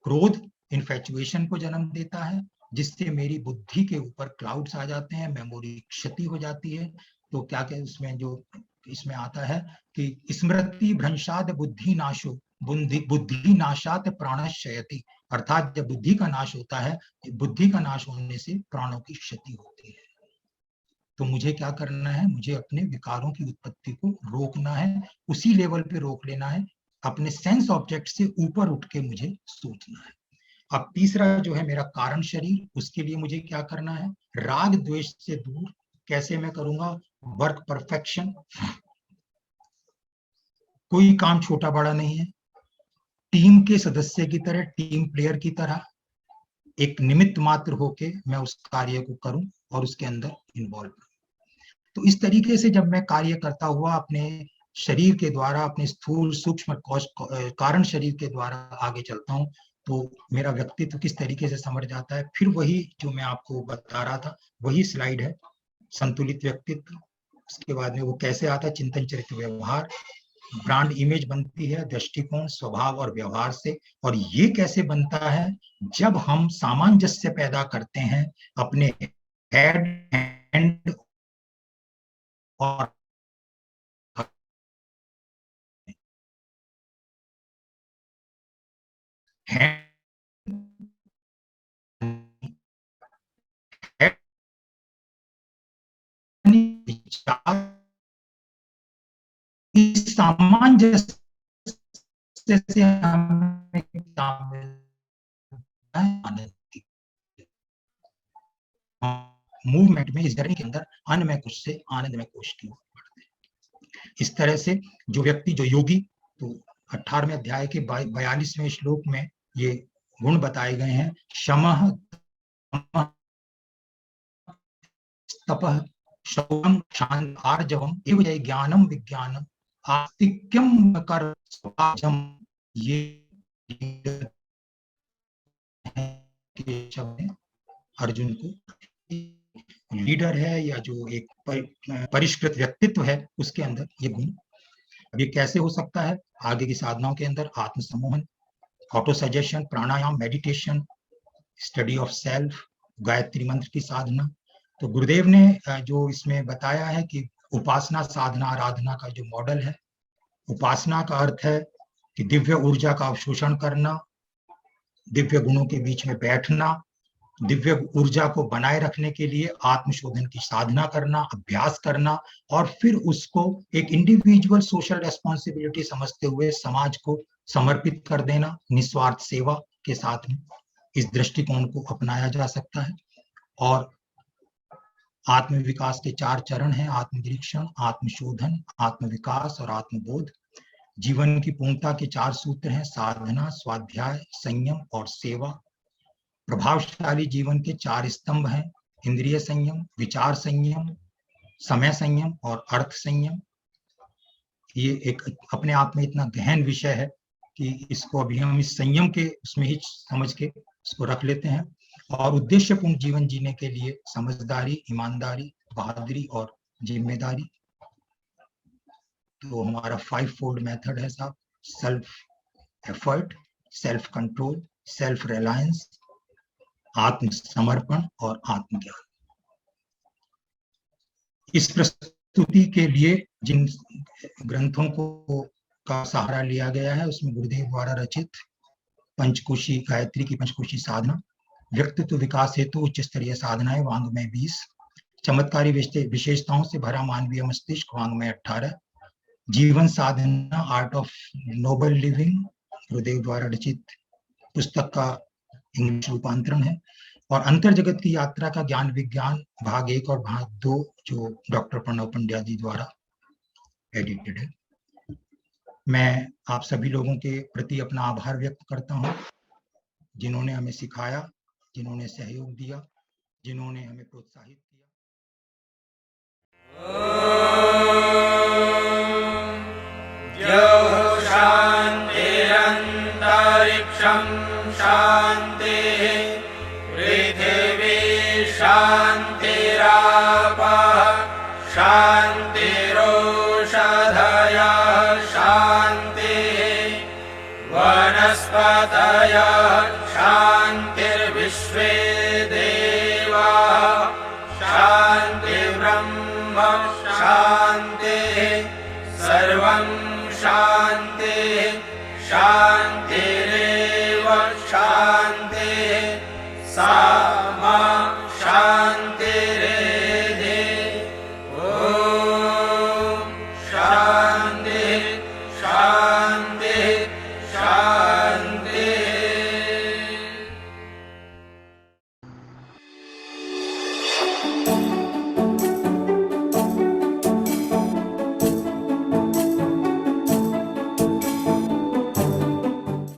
क्रोध इन्फेचुएशन को जन्म देता है, जिससे मेरी बुद्धि के ऊपर क्लाउड्स आ जाते हैं, मेमोरी क्षति हो जाती है। तो क्या क्या उसमें जो इसमें आता है कि स्मृति भ्रंशाद बुद्धि नाशो, बुद्धि नाशात प्राणश्चयति, अर्थात जब बुद्धि का नाश होता है, बुद्धि का नाश होने से प्राणों की क्षति होती है। तो मुझे क्या करना है, मुझे अपने विकारों की उत्पत्ति को रोकना है, उसी लेवल पे रोक लेना है, अपने सेंस ऑब्जेक्ट से ऊपर उठ के मुझे सोचना है। अब तीसरा जो है मेरा कारण शरीर, उसके लिए मुझे क्या करना है, राग द्वेष से दूर कैसे मैं करूंगा, वर्क परफेक्शन, कोई काम छोटा बड़ा नहीं है, टीम के सदस्य की तरह, टीम प्लेयर की तरह एक निमित्त मात्र होके मैं उस कार्य को करूं और उसके अंदर इन्वॉल्व करूं। तो इस तरीके से जब मैं कार्य करता हुआ अपने शरीर के द्वारा, अपने स्थूल सूक्ष्म कारण शरीर के द्वारा आगे चलता हूँ, तो मेरा व्यक्तित्व किस तरीके से समझ जाता है, फिर वही जो मैं आपको बता रहा था वही स्लाइड है, संतुलित व्यक्तित्व। उसके बाद में वो कैसे आता है, चिंतन चरित्र व्यवहार, ब्रांड इमेज बनती है दृष्टिकोण, स्वभाव और व्यवहार से, और ये कैसे बनता है, जब हम सामंजस्य पैदा करते हैं अपने हेड, हैंड और हैंड, सामंजस्य से हमें मूवमेंट में, इस जर्नी के अंदर अन्नमय कोश से आनंदमय कोश की ओर बढ़ते हैं। इस तरह से जो व्यक्ति, जो योगी, तो 18वें अध्याय के 42वें श्लोक में ये गुण बताए गए हैं, शमः तपः शौर्यं शांति आर्जवम् एव जय ज्ञानम विज्ञानम आस्तिक्यम कर स्वभावजम। ये केशव ने अर्जुन को, लीडर है या जो एक परिष्कृत व्यक्तित्व है उसके अंदर ये गुण। अब ये कैसे हो सकता है? आगे की साधनाओं के अंदर आत्म सम्मोहन, auto suggestion, pranayama, meditation, study of self, Gayatri mantra की साधना। तो गुरुदेव ने जो इसमें बताया है कि उपासना, साधना, आराधना का जो मॉडल है, उपासना का अर्थ है कि दिव्य ऊर्जा का अवशोषण करना, दिव्य गुणों के बीच में बैठना, दिव्य ऊर्जा को बनाए रखने के लिए आत्मशोधन की साधना करना, अभ्यास करना, और फिर उसको एक इंडिविजुअल सोशल रेस्पॉन्सिबिलिटी समझते हुए समाज को समर्पित कर देना निस्वार्थ सेवा के साथ में। इस दृष्टिकोण को अपनाया जा सकता है। और आत्म विकास के 4 चरण हैं: आत्मनिरीक्षण, आत्मशोधन, आत्मविकास और आत्मबोध। जीवन की पूर्णता के 4 सूत्र हैं: साधना, स्वाध्याय, संयम और सेवा। प्रभावशाली जीवन के 4 स्तंभ हैं: इंद्रिय संयम, विचार संयम, समय संयम और अर्थ संयम। ये एक अपने आप में इतना गहन विषय है कि इसको अभी हम इस संयम के उसमें ही समझ के इसको रख लेते हैं। और उद्देश्यपूर्ण जीवन जीने के लिए समझदारी, ईमानदारी, बहादुरी और जिम्मेदारी। तो हमारा 5 फोल्ड मेथड है साहब: self effort, self control, self reliance, आत्मसमर्पण और आत्मज्ञान। इस प्रस्तुति के लिए जिन ग्रंथों को का सहारा लिया गया है उसमें गुरुदेव द्वारा रचित पंचकोशी गायत्री की पंचकोशी साधना, व्यक्तित्व विकास हेतु उच्च स्तरीय साधनाएं वांग्मय 20, चमत्कारी विशेषताओं से भरा मानवीय मस्तिष्क वांग्मय 18, जीवन साधना आर्ट ऑफ नोबल लिविंग गुरुदेव द्वारा रचित पुस्तक का इंग्लिश रूपांतरण है, और अंतर जगत की यात्रा का ज्ञान विज्ञान भाग 1 और भाग 2 जो डॉक्टर प्रणव पंड्या जी द्वारा एडिटेड है। मैं आप सभी लोगों के प्रति अपना आभार व्यक्त करता हूं, जिन्होंने हमें सिखाया, जिन्होंने सहयोग दिया, जिन्होंने हमें प्रोत्साहित किया। शान्तिरन्तरिक्षं शान्तिः, पृथिवी शान्तिरापः शान्तिरोषधयः शान्तिः, वनस्पतयः शान्तिर्विश्वे देवाः शान्तिर्ब्रह्म शान्तिः, सर्वं शान्तिः शान्तिरेव शान्तिः।